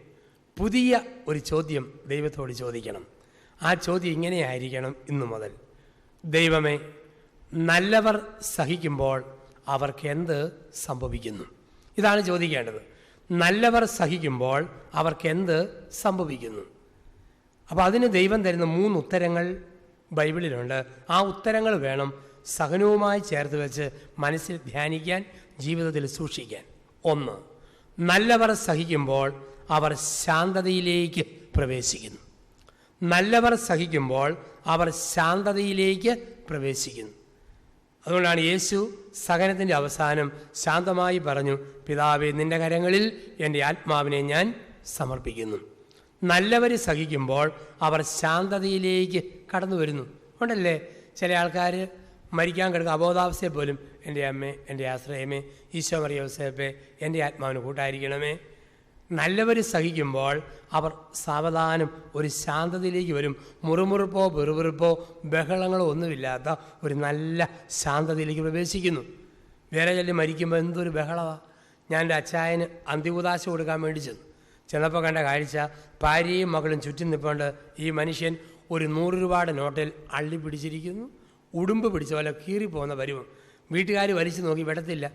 Speaker 1: പുതിയ ഒരു ചോദ്യം ദൈവത്തോട് ചോദിക്കണം. ആ ചോദ്യം ഇങ്ങനെയായിരിക്കണം ഇന്നു മുതൽ: ദൈവമേ, നല്ലവർ സഹിക്കുമ്പോൾ അവർക്ക് എന്ത് സംഭവിക്കുന്നു? ഇതാണ് ചോദിക്കേണ്ടത്. നല്ലവർ സഹിക്കുമ്പോൾ അവർക്ക് എന്ത് സംഭവിക്കുന്നു? അപ്പോൾ അതിന് ദൈവം തരുന്ന 3 ഉത്തരങ്ങൾ ബൈബിളിലുണ്ട്. ആ ഉത്തരങ്ങൾ വേണം സഹനവുമായി ചേർത്ത് വെച്ച് മനസ്സിൽ ധ്യാനിക്കാൻ, ജീവിതത്തിൽ സൂക്ഷിക്കാൻ. 1, നല്ലവർ സഹിക്കുമ്പോൾ അവർ ശാന്തതയിലേക്ക് പ്രവേശിക്കുന്നു. നല്ലവർ സഹിക്കുമ്പോൾ അവർ ശാന്തതയിലേക്ക് പ്രവേശിക്കുന്നു. അതുകൊണ്ടാണ് യേശു സഹനത്തിൻ്റെ അവസാനം ശാന്തമായി പറഞ്ഞു, പിതാവേ, നിൻ്റെ കരങ്ങളിൽ എൻ്റെ ആത്മാവിനെ ഞാൻ സമർപ്പിക്കുന്നു. നല്ലവർ സഹിക്കുമ്പോൾ അവർ ശാന്തതയിലേക്ക് കടന്നു വരുന്നു. ഉണ്ടല്ലേ ചില ആൾക്കാർ മരിക്കാൻ കിടക്കുക അബോധാവസ്ഥയെ പോലും, എൻ്റെ അമ്മേ, എൻ്റെ ആശ്രയമേ, ഈശോ മറിയ യോസേപ്പേ, എൻ്റെ ആത്മാവിന് കൂട്ടായിരിക്കണമേ. നല്ലവർ സഹിക്കുമ്പോൾ അവർ സാവധാനം ഒരു ശാന്തതയിലേക്ക് വരും. മുറുമുറുപ്പോ വെറുവെറുപ്പോ ബഹളങ്ങളോ ഒന്നുമില്ലാത്ത ഒരു നല്ല ശാന്തതയിലേക്ക് പ്രവേശിക്കുന്നു. വേറെ ചില മരിക്കുമ്പോൾ എന്തൊരു ബഹളമാണ്. ഞാൻ എൻ്റെ അച്ചായന് അന്തികൂദാശ കൊടുക്കാൻ വേണ്ടി ചെന്നപ്പോൾ കണ്ട കാഴ്ച, ഭാര്യയും മകളും ചുറ്റും നിൽപ്പുണ്ട്. ഈ മനുഷ്യൻ ഒരു 100 രൂപയുടെ നോട്ടിൽ അള്ളി പിടിച്ചിരിക്കുന്നു. ഉടുമ്പ് പിടിച്ച പോലെ കീറിപ്പോകുന്ന പരുവം. വീട്ടുകാർ വലിച്ചു നോക്കി, വിടത്തില്ല.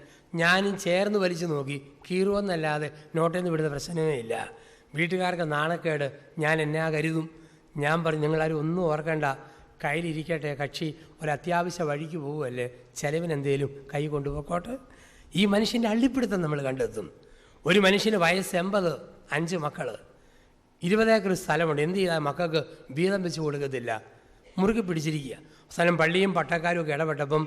Speaker 1: ഞാനും ചേർന്ന് വലിച്ചു നോക്കി, കീറുവെന്നല്ലാതെ നോട്ടിൽ നിന്ന് വിടുന്ന പ്രശ്നമേ ഇല്ല. വീട്ടുകാർക്ക് നാണക്കേട്. ഞാൻ എന്നാ കരുതും? ഞാൻ പറഞ്ഞു, നിങ്ങളാരും ഒന്നും ഓർക്കണ്ട, കയ്യിലിരിക്കട്ടെ, കക്ഷി ഒരു അത്യാവശ്യ വഴിക്ക് പോകുമല്ലേ, ചെലവിനെന്തേലും കൈ കൊണ്ടുപോക്കോട്ടെ. ഈ മനുഷ്യൻ്റെ അള്ളിപ്പിടുത്തം നമ്മൾ കണ്ടെത്തും. ഒരു മനുഷ്യന് വയസ്സ് 80, 5 മക്കൾ, 20 ഏക്കർ സ്ഥലമുണ്ട്. എന്ത് ചെയ്താൽ മക്കൾക്ക് വീതം വെച്ച് കൊടുക്കത്തില്ല, മുറുകി പിടിച്ചിരിക്കുക. അവസാനം പള്ളിയും പട്ടക്കാരും ഒക്കെ ഇടപെട്ടപ്പം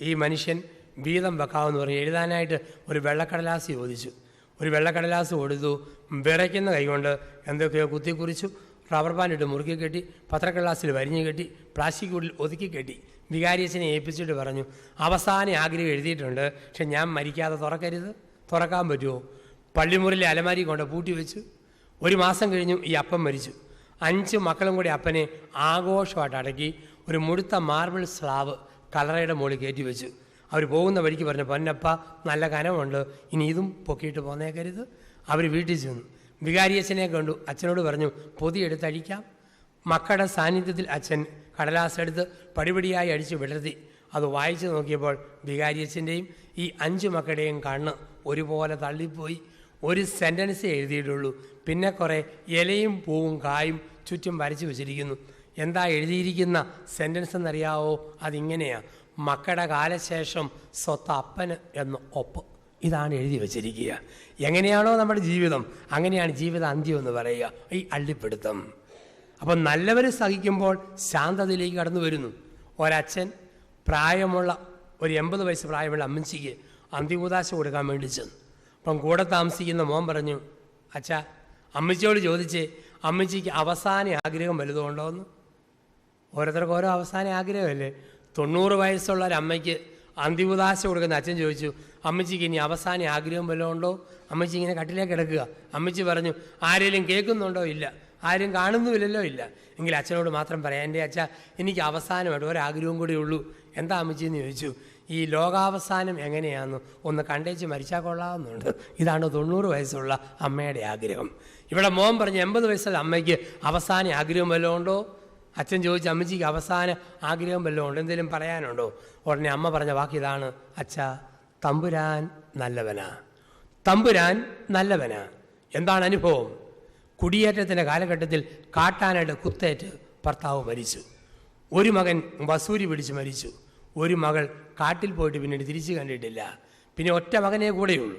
Speaker 1: ഈ മനുഷ്യൻ വീതം വെക്കാമെന്ന് പറഞ്ഞ് എഴുതാനായിട്ട് ഒരു വെള്ളക്കടലാസ് ചോദിച്ചു. ഒരു വെള്ളക്കടലാസ് കൊടുത്തു. വിറയ്ക്കുന്ന കൈകൊണ്ട് എന്തൊക്കെയോ കുത്തിക്കുറിച്ചു. റബ്ബർ ബാൻഡിട്ട് മുറുക്കി കെട്ടി, പത്രക്കടലാസിൽ വരിഞ്ഞു കെട്ടി, പ്ലാസ്റ്റിക് ഉള്ളിൽ ഒതുക്കി കെട്ടി വികാരിയച്ഛനെ ഏൽപ്പിച്ചിട്ട് പറഞ്ഞു, അവസാന ആഗ്രഹം എഴുതിയിട്ടുണ്ട്, പക്ഷെ ഞാൻ മരിക്കാതെ തുറക്കരുത്. തുറക്കാൻ പറ്റുമോ? പള്ളിമുറിയിലെ അലമാരി കൊണ്ട് പൂട്ടി വെച്ചു. 1 മാസം കഴിഞ്ഞു ഈ അപ്പം മരിച്ചു. 5 മക്കളും കൂടി അപ്പനെ ആഘോഷമായിട്ട് അടക്കി ഒരു മുഴുത്ത മാർബിൾ സ്ലാബ് കല്ലറയുടെ മുകളിൽ കയറ്റി വെച്ചു. അവർ പോകുന്ന വഴിക്ക് പറഞ്ഞു, പൊന്നപ്പ നല്ല കനമുണ്ട്, ഇനി ഇതും പൊക്കിയിട്ട് പോന്നേക്കരുത്. അവർ വീട്ടിൽ ചെന്നു. വികാരിയച്ഛനെ കണ്ടു. അച്ഛനോട് പറഞ്ഞു, പൊതിയെടുത്തഴിക്കാം. മക്കളുടെ സാന്നിധ്യത്തിൽ അച്ഛൻ കടലാസെടുത്ത് പടിപടിയായി അടിച്ച് വിടർത്തി. അത് വായിച്ചു നോക്കിയപ്പോൾ വികാരിയച്ഛൻ്റെയും ഈ 5 മക്കളുടെയും കണ്ണ് ഒരുപോലെ തള്ളിപ്പോയി. ഒരു സെൻറ്റൻസേ എഴുതിയിട്ടുള്ളൂ. പിന്നെ കുറേ ഇലയും പൂവും കായും ചുറ്റും വരച്ചു വെച്ചിരിക്കുന്നു. എന്താ എഴുതിയിരിക്കുന്ന സെൻറ്റൻസ് എന്നറിയാവോ? അതിങ്ങനെയാണ്, മക്കളുടെ കാലശേഷം സ്വത്ത് അപ്പന് എന്ന് ഒപ്പ്. ഇതാണ് എഴുതി വച്ചിരിക്കുക. എങ്ങനെയാണോ നമ്മുടെ ജീവിതം, അങ്ങനെയാണ് ജീവിത അന്ത്യം എന്ന് പറയുക, ഈ അള്ളിപ്പിടുത്തം. അപ്പം നല്ലവർ സഹിക്കുമ്പോൾ ശാന്തതയിലേക്ക് കടന്നു വരുന്നു. ഒരച്ഛൻ പ്രായമുള്ള ഒരു 80 വയസ്സ് പ്രായമുള്ള അമ്മച്ചിക്ക് അന്ത്യകൂദാശ കൊടുക്കാൻ വേണ്ടി ചെന്നു. അപ്പം കൂടെ താമസിക്കുന്ന മോൻ പറഞ്ഞു, അച്ഛാ അമ്മച്ചിയോട് ചോദിച്ചേ, അമ്മച്ചിക്ക് അവസാന ആഗ്രഹം വലുതുകൊണ്ടോ എന്ന്. ഓരോരുത്തർക്ക് ഓരോ അവസാന ആഗ്രഹമല്ലേ. 90 വയസ്സുള്ള ഒരു അമ്മയ്ക്ക് അന്ത്യകൂദാശ കൊടുക്കുന്ന അച്ഛൻ ചോദിച്ചു, അമ്മച്ചിക്ക് ഇനി അവസാന ആഗ്രഹം വല്ലതും ഉണ്ടോ? അമ്മച്ചി ഇങ്ങനെ കട്ടിലേക്ക് കിടക്കുക. അമ്മച്ചി പറഞ്ഞു, ആരെങ്കിലും കേൾക്കുന്നുണ്ടോ? ഇല്ല. ആരും കാണുന്നുമില്ലല്ലോ? ഇല്ല. എങ്കിൽ അച്ഛനോട് മാത്രം പറയാം, എൻ്റെ അച്ഛാ എനിക്ക് അവസാനമായിട്ട് ഒരാഗ്രഹവും കൂടി ഉള്ളൂ. എന്താ അമ്മച്ചിന്ന് ചോദിച്ചു. ഈ ലോകാവസാനം എങ്ങനെയാണെന്ന് ഒന്ന് കണ്ടേച്ച് മരിച്ചാൽ കൊള്ളാവുന്നുണ്ട്. ഇതാണ് 90 വയസ്സുള്ള അമ്മയുടെ ആഗ്രഹം. ഇവിടെ മോൻ പറഞ്ഞു 80 വയസ്സുള്ള അമ്മയ്ക്ക് അവസാന ആഗ്രഹം വല്ലതും ഉണ്ടോ? അച്ഛൻ ചോദിച്ചു, അമ്മച്ചിക്ക് അവസാന ആഗ്രഹം വല്ലതും ഉണ്ടോ, എന്തെങ്കിലും പറയാനുണ്ടോ? ഉടനെ അമ്മ പറഞ്ഞ വാക്ക് ഇതാണ്, അച്ഛാ തമ്പുരാൻ നല്ലവനാ, തമ്പുരാൻ നല്ലവനാ. എന്താണ് അനുഭവം? കുടിയേറ്റത്തിൻ്റെ കാലഘട്ടത്തിൽ കാട്ടാനായിട്ട് കുത്തേറ്റ് ഭർത്താവ് മരിച്ചു. ഒരു മകൻ വസൂരി പിടിച്ച് മരിച്ചു. ഒരു മകൾ കാട്ടിൽ പോയിട്ട് പിന്നീട് തിരിച്ചു കണ്ടിട്ടില്ല. പിന്നെ ഒറ്റ മകനേ കൂടെയുള്ളൂ.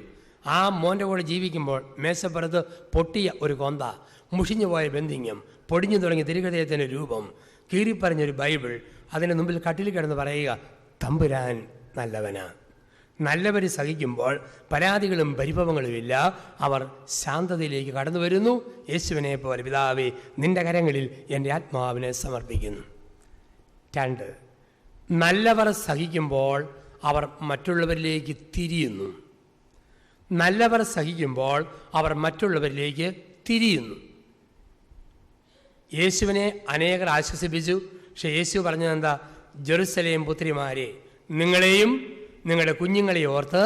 Speaker 1: ആ മോൻ്റെ കൂടെ ജീവിക്കുമ്പോൾ മേശപ്പുറത്ത് പൊട്ടിയ ഒരു കൊന്ത, മുഷിഞ്ഞു പോയ ബന്ധിങ്ങം, പൊടിഞ്ഞു തുടങ്ങിയ തിരുഹൃദയത്തിൻ്റെ രൂപം, കീറിപ്പറഞ്ഞൊരു ബൈബിൾ, അതിന് മുമ്പിൽ കട്ടിൽ കിടന്ന് പറയുക, തമ്പുരാൻ നല്ലവനാ. നല്ലവർ സഹിക്കുമ്പോൾ പരാതികളും പരിഭവങ്ങളുമില്ല. അവർ ശാന്തതയിലേക്ക് കടന്നു വരുന്നു. യേശുവിനെ പോലെ പിതാവേ, നിൻ്റെ കരങ്ങളിൽ എൻ്റെ ആത്മാവിനെ സമർപ്പിക്കുന്നു. 2, നല്ലവർ സഹിക്കുമ്പോൾ അവർ മറ്റുള്ളവരിലേക്ക് തിരിയുന്നു. നല്ലവർ സഹിക്കുമ്പോൾ അവർ മറ്റുള്ളവരിലേക്ക് തിരിയുന്നു. യേശുവിനെ അനേകർ ആശ്വസിപ്പിച്ചു. പക്ഷേ യേശു പറഞ്ഞത് എന്താ? ജെറുസലേം പുത്രിമാരെ, നിങ്ങളെയും നിങ്ങളുടെ കുഞ്ഞുങ്ങളെ ഓർത്ത്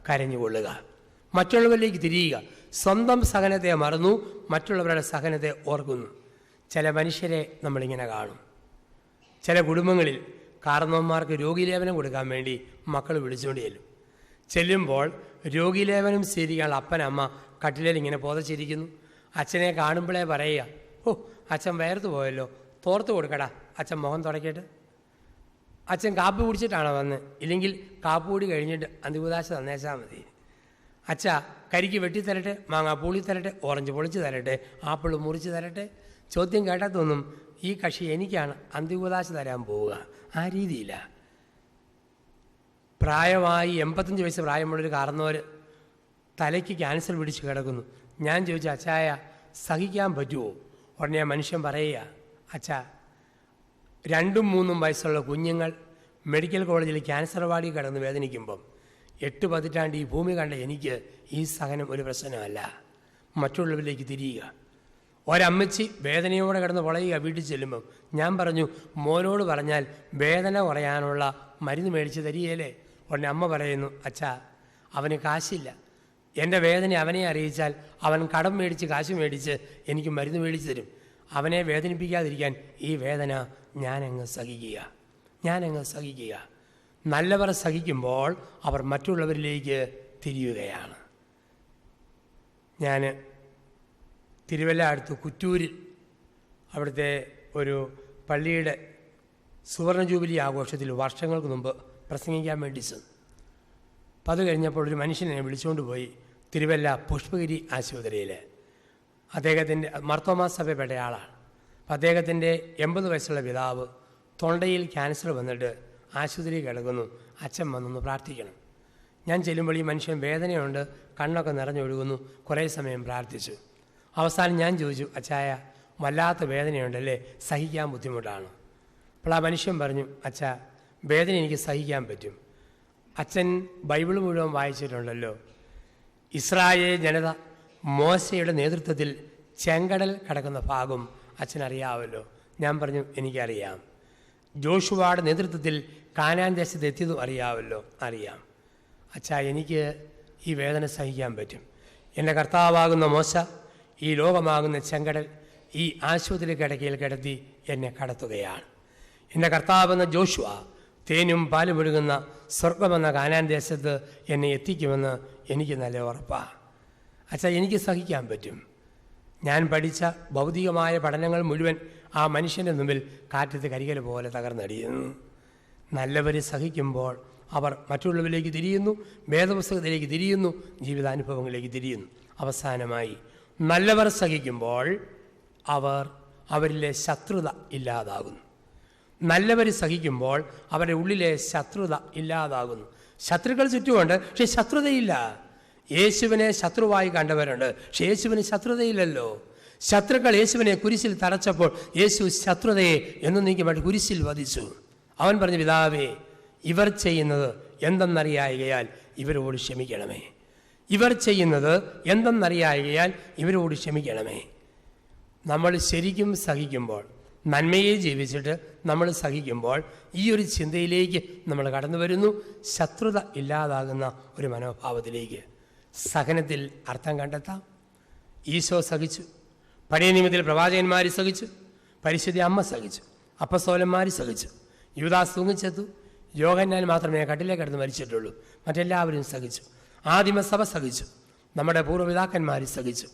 Speaker 1: കരഞ്ഞുകൊള്ളുക. മറ്റുള്ളവരിലേക്ക് തിരിയുക. സ്വന്തം സഹനത്തെ മറന്നു മറ്റുള്ളവരുടെ സഹനത്തെ ഓർക്കുന്നു. ചില മനുഷ്യരെ നമ്മളിങ്ങനെ കാണും. ചില കുടുംബങ്ങളിൽ കാരണവന്മാർക്ക് രോഗീലേപനം കൊടുക്കാൻ വേണ്ടി മക്കൾ വിളിച്ചുകൊണ്ട് ചെല്ലുമ്പോൾ രോഗീലേപനം സ്വീകരിക്കാനുള്ള അപ്പനമ്മ കട്ടിലേൽ ഇങ്ങനെ പുതച്ചിരിക്കുന്നു. അച്ഛനെ കാണുമ്പോഴേ പറയുക, ഓ അച്ഛൻ വേർത്ത് പോയല്ലോ, തോർത്ത് കൊടുക്കടാ, അച്ഛൻ മുഖം തുടയ്ക്കട്ടെ. അച്ഛൻ കാപ്പി കുടിച്ചിട്ടാണോ വന്ന്? ഇല്ലെങ്കിൽ കാപ്പി കൂടി കഴിഞ്ഞിട്ട് അന്തികൂദാശ തന്നേച്ചാൽ മതി. അച്ഛ കരിക്ക് വെട്ടിത്തരട്ടെ, മാങ്ങ പൂളി തരട്ടെ, ഓറഞ്ച് പൊളിച്ച് തരട്ടെ, ആപ്പിൾ മുറിച്ച് തരട്ടെ. ചോദ്യം കേട്ടാൽ തോന്നും ഈ കക്ഷി എനിക്കാണ് അന്തികൂദാശ തരാൻ പോവുക. ആ രീതിയില്ല. പ്രായമായി 85 വയസ്സ് പ്രായമുള്ളൊരു കാരണവർ തലയ്ക്ക് ക്യാൻസർ പിടിച്ച് കിടക്കുന്നു. ഞാൻ ചോദിച്ചു, അച്ചായ സഹിക്കാൻ പറ്റുമോ? ഉടനെ മനുഷ്യൻ പറയുക, അച്ഛാ 2ഉം 3ഉം വയസ്സുള്ള കുഞ്ഞുങ്ങൾ മെഡിക്കൽ കോളേജിൽ ക്യാൻസർ വാർഡിൽ കിടന്ന് വേദനിക്കുമ്പം 8 പതിറ്റാണ്ട് ഈ ഭൂമി കണ്ട എനിക്ക് ഈ സഹനം ഒരു പ്രശ്നമല്ല. മറ്റുള്ളവരിലേക്ക് തിരിയുക. ഒരമ്മച്ചി വേദനയോടെ കിടന്ന് പൊളയുക വീട്ടിൽ ചെല്ലുമ്പം. ഞാൻ പറഞ്ഞു, മോനോട് പറഞ്ഞാൽ വേദന കുറയാനുള്ള മരുന്ന് മേടിച്ച് തരികയല്ലേ? ഉടനെ അമ്മ പറയുന്നു, അച്ഛാ അവന് കാശില്ല, എൻ്റെ വേദന അവനെ അറിയിച്ചാൽ അവൻ കടം മേടിച്ച് കാശ് മേടിച്ച് എനിക്ക് മരുന്ന് മേടിച്ച് തരും. അവനെ വേദനിപ്പിക്കാതിരിക്കാൻ ഈ വേദന ഞാനങ്ങ് സഹിക്കുക. നല്ലവർ സഹിക്കുമ്പോൾ അവർ മറ്റുള്ളവരിലേക്ക് തിരിയുകയാണ്. ഞാൻ തിരുവല്ല അടുത്ത് കുറ്റൂരിൽ അവിടുത്തെ ഒരു പള്ളിയുടെ സുവർണ ജൂബിലി ആഘോഷത്തിൽ വർഷങ്ങൾക്ക് മുമ്പ് പ്രസംഗിക്കാൻ വേണ്ടി ചെന്നു. അപ്പം അത് കഴിഞ്ഞപ്പോൾ ഒരു മനുഷ്യനെ വിളിച്ചുകൊണ്ട് പോയി തിരുവല്ല പുഷ്പഗിരി ആശുപത്രിയിൽ. അദ്ദേഹത്തിൻ്റെ മർത്തോമാ സഭയിൽപ്പെട്ട ആളാണ്. അപ്പം അദ്ദേഹത്തിൻ്റെ 80 വയസ്സുള്ള പിതാവ് തൊണ്ടയിൽ ക്യാൻസർ വന്നിട്ട് ആശുപത്രിയിൽ കിടക്കുന്നു. അച്ഛൻ വന്നൊന്ന് പ്രാർത്ഥിക്കണം. ഞാൻ ചെല്ലുമ്പോൾ ഈ മനുഷ്യൻ വേദനയുണ്ട്, കണ്ണൊക്കെ നിറഞ്ഞൊഴുകുന്നു. കുറേ സമയം പ്രാർത്ഥിച്ചു. അവസാനം ഞാൻ ചോദിച്ചു, അച്ചായ വല്ലാത്ത വേദനയുണ്ടല്ലേ, സഹിക്കാൻ ബുദ്ധിമുട്ടാണ്? അപ്പോൾ ആ മനുഷ്യൻ പറഞ്ഞു, അച്ഛാ വേദന എനിക്ക് സഹിക്കാൻ പറ്റും. അച്ഛൻ ബൈബിൾ മുഴുവൻ വായിച്ചിട്ടുണ്ടല്ലോ. ഇസ്രായേൽ ജനത മോശയുടെ നേതൃത്വത്തിൽ ചെങ്കടൽ കടക്കുന്ന ഭാഗം അച്ഛനറിയാമല്ലോ. ഞാൻ പറഞ്ഞു, എനിക്കറിയാം. ജോഷുവയുടെ നേതൃത്വത്തിൽ കാനാൻ ദേശത്ത് എത്തിയതും അറിയാമല്ലോ. അറിയാം. അച്ഛാ എനിക്ക് ഈ വേദന സഹിക്കാൻ പറ്റും. എൻ്റെ കർത്താവാകുന്ന മോശ ഈ ലോകമാകുന്ന ചെങ്കടൽ ഈ ആശുപത്രി കിടക്കയിൽ കിടത്തി എന്നെ കടത്തുകയാണ്. എൻ്റെ കർത്താവെന്ന ജോഷുവ തേനും പാലും ഒഴുകുന്ന സ്വർഗമെന്ന കാനാൻ ദേശത്ത് എന്നെ എത്തിക്കുമെന്ന് എനിക്ക് നല്ല ഉറപ്പാണ്. അച്ഛാ എനിക്ക് സഹിക്കാൻ പറ്റും. ഞാൻ പഠിച്ച ഭൗതികമായ പഠനങ്ങൾ മുഴുവൻ ആ മനുഷ്യൻ്റെ മുമ്പിൽ കാറ്റത്ത് കരികൽ പോലെ തകർന്നടിയുന്നു. നല്ലവർ സഹിക്കുമ്പോൾ അവർ മറ്റുള്ളവരിലേക്ക് തിരിയുന്നു, വേദപുസ്തകത്തിലേക്ക് തിരിയുന്നു, ജീവിതാനുഭവങ്ങളിലേക്ക് തിരിയുന്നു. അവസാനമായി നല്ലവർ സഹിക്കുമ്പോൾ അവരിലെ ശത്രുത ഇല്ലാതാകുന്നു. നല്ലവർ സഹിക്കുമ്പോൾ അവരുടെ ഉള്ളിലെ ശത്രുത ഇല്ലാതാകുന്നു. ശത്രുക്കൾ ചുറ്റുമുണ്ട്, പക്ഷെ ശത്രുതയില്ല. യേശുവിനെ ശത്രുവായി കണ്ടവരുണ്ട്, പക്ഷെ യേശുവിന് ശത്രുതയില്ലല്ലോ. ശത്രുക്കൾ യേശുവിനെ കുരിശിൽ തറച്ചപ്പോൾ യേശു ശത്രുതയെ എന്നേക്കുമായിട്ട് കുരിശിൽ വധിച്ചു. അവൻ പറഞ്ഞു, പിതാവേ ഇവർ ചെയ്യുന്നത് എന്തെന്നറിയായകയാൽ ഇവരോട് ക്ഷമിക്കണമേ. ഇവർ ചെയ്യുന്നത് എന്തെന്നറിയായകയാൽ ഇവരോട് ക്ഷമിക്കണമേ. നമ്മൾ ശരിക്കും സഹിക്കുമ്പോൾ, നന്മയെ ജീവിച്ചിട്ട് നമ്മൾ സഹിക്കുമ്പോൾ ഈ ഒരു ചിന്തയിലേക്ക് നമ്മൾ കടന്നു വരുന്നു. ശത്രുത ഇല്ലാതാകുന്ന ഒരു മനോഭാവത്തിലേക്ക്. സഹനത്തിൽ അർത്ഥം കണ്ടെത്താം. ഈശോ സഹിച്ചു, പഴയ നിയമത്തിൽ പ്രവാചകന്മാർ സഹിച്ചു, പരിശുദ്ധ അമ്മ സഹിച്ചു, അപ്പസ്തോലന്മാർ സഹിച്ചു, യൂദാസ് തൂങ്ങിച്ചെത്തു, യോഹന്നാൻ മാത്രമേ കട്ടിലേക്ക് കിടന്ന് മരിച്ചിട്ടുള്ളൂ, മറ്റെല്ലാവരും സഹിച്ചു. ആദിമസഭ സഹിച്ചു, നമ്മുടെ പൂർവ്വപിതാക്കന്മാർ സഹിച്ചു.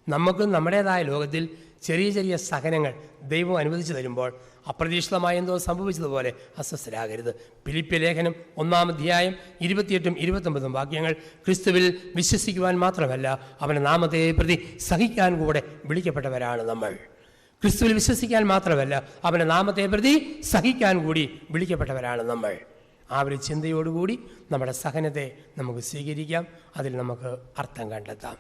Speaker 1: നമുക്കും നമ്മുടേതായ ലോകത്തിൽ ചെറിയ ചെറിയ സഹനങ്ങൾ ദൈവം അനുവദിച്ചു തരുമ്പോൾ അപ്രതീക്ഷിതമായി എന്തോ സംഭവിച്ചതുപോലെ അസ്വസ്ഥരാകരുത്. ഫിലിപ്പ്യ ലേഖനം 1-ാം അധ്യായം 28 29 വാക്യങ്ങൾ ക്രിസ്തുവിൽ വിശ്വസിക്കുവാൻ മാത്രമല്ല അവൻ്റെ നാമത്തെ പ്രതി സഹിക്കാൻ കൂടെ വിളിക്കപ്പെട്ടവരാണ് നമ്മൾ. ക്രിസ്തുവിൽ വിശ്വസിക്കാൻ മാത്രമല്ല അവൻ്റെ നാമത്തെ പ്രതി സഹിക്കാൻ കൂടി വിളിക്കപ്പെട്ടവരാണ് നമ്മൾ. ആ ഒരു ചിന്തയോടുകൂടി നമ്മുടെ സഹനത്തെ നമുക്ക് സ്വീകരിക്കാം, അതിൽ നമുക്ക് അർത്ഥം കണ്ടെത്താം.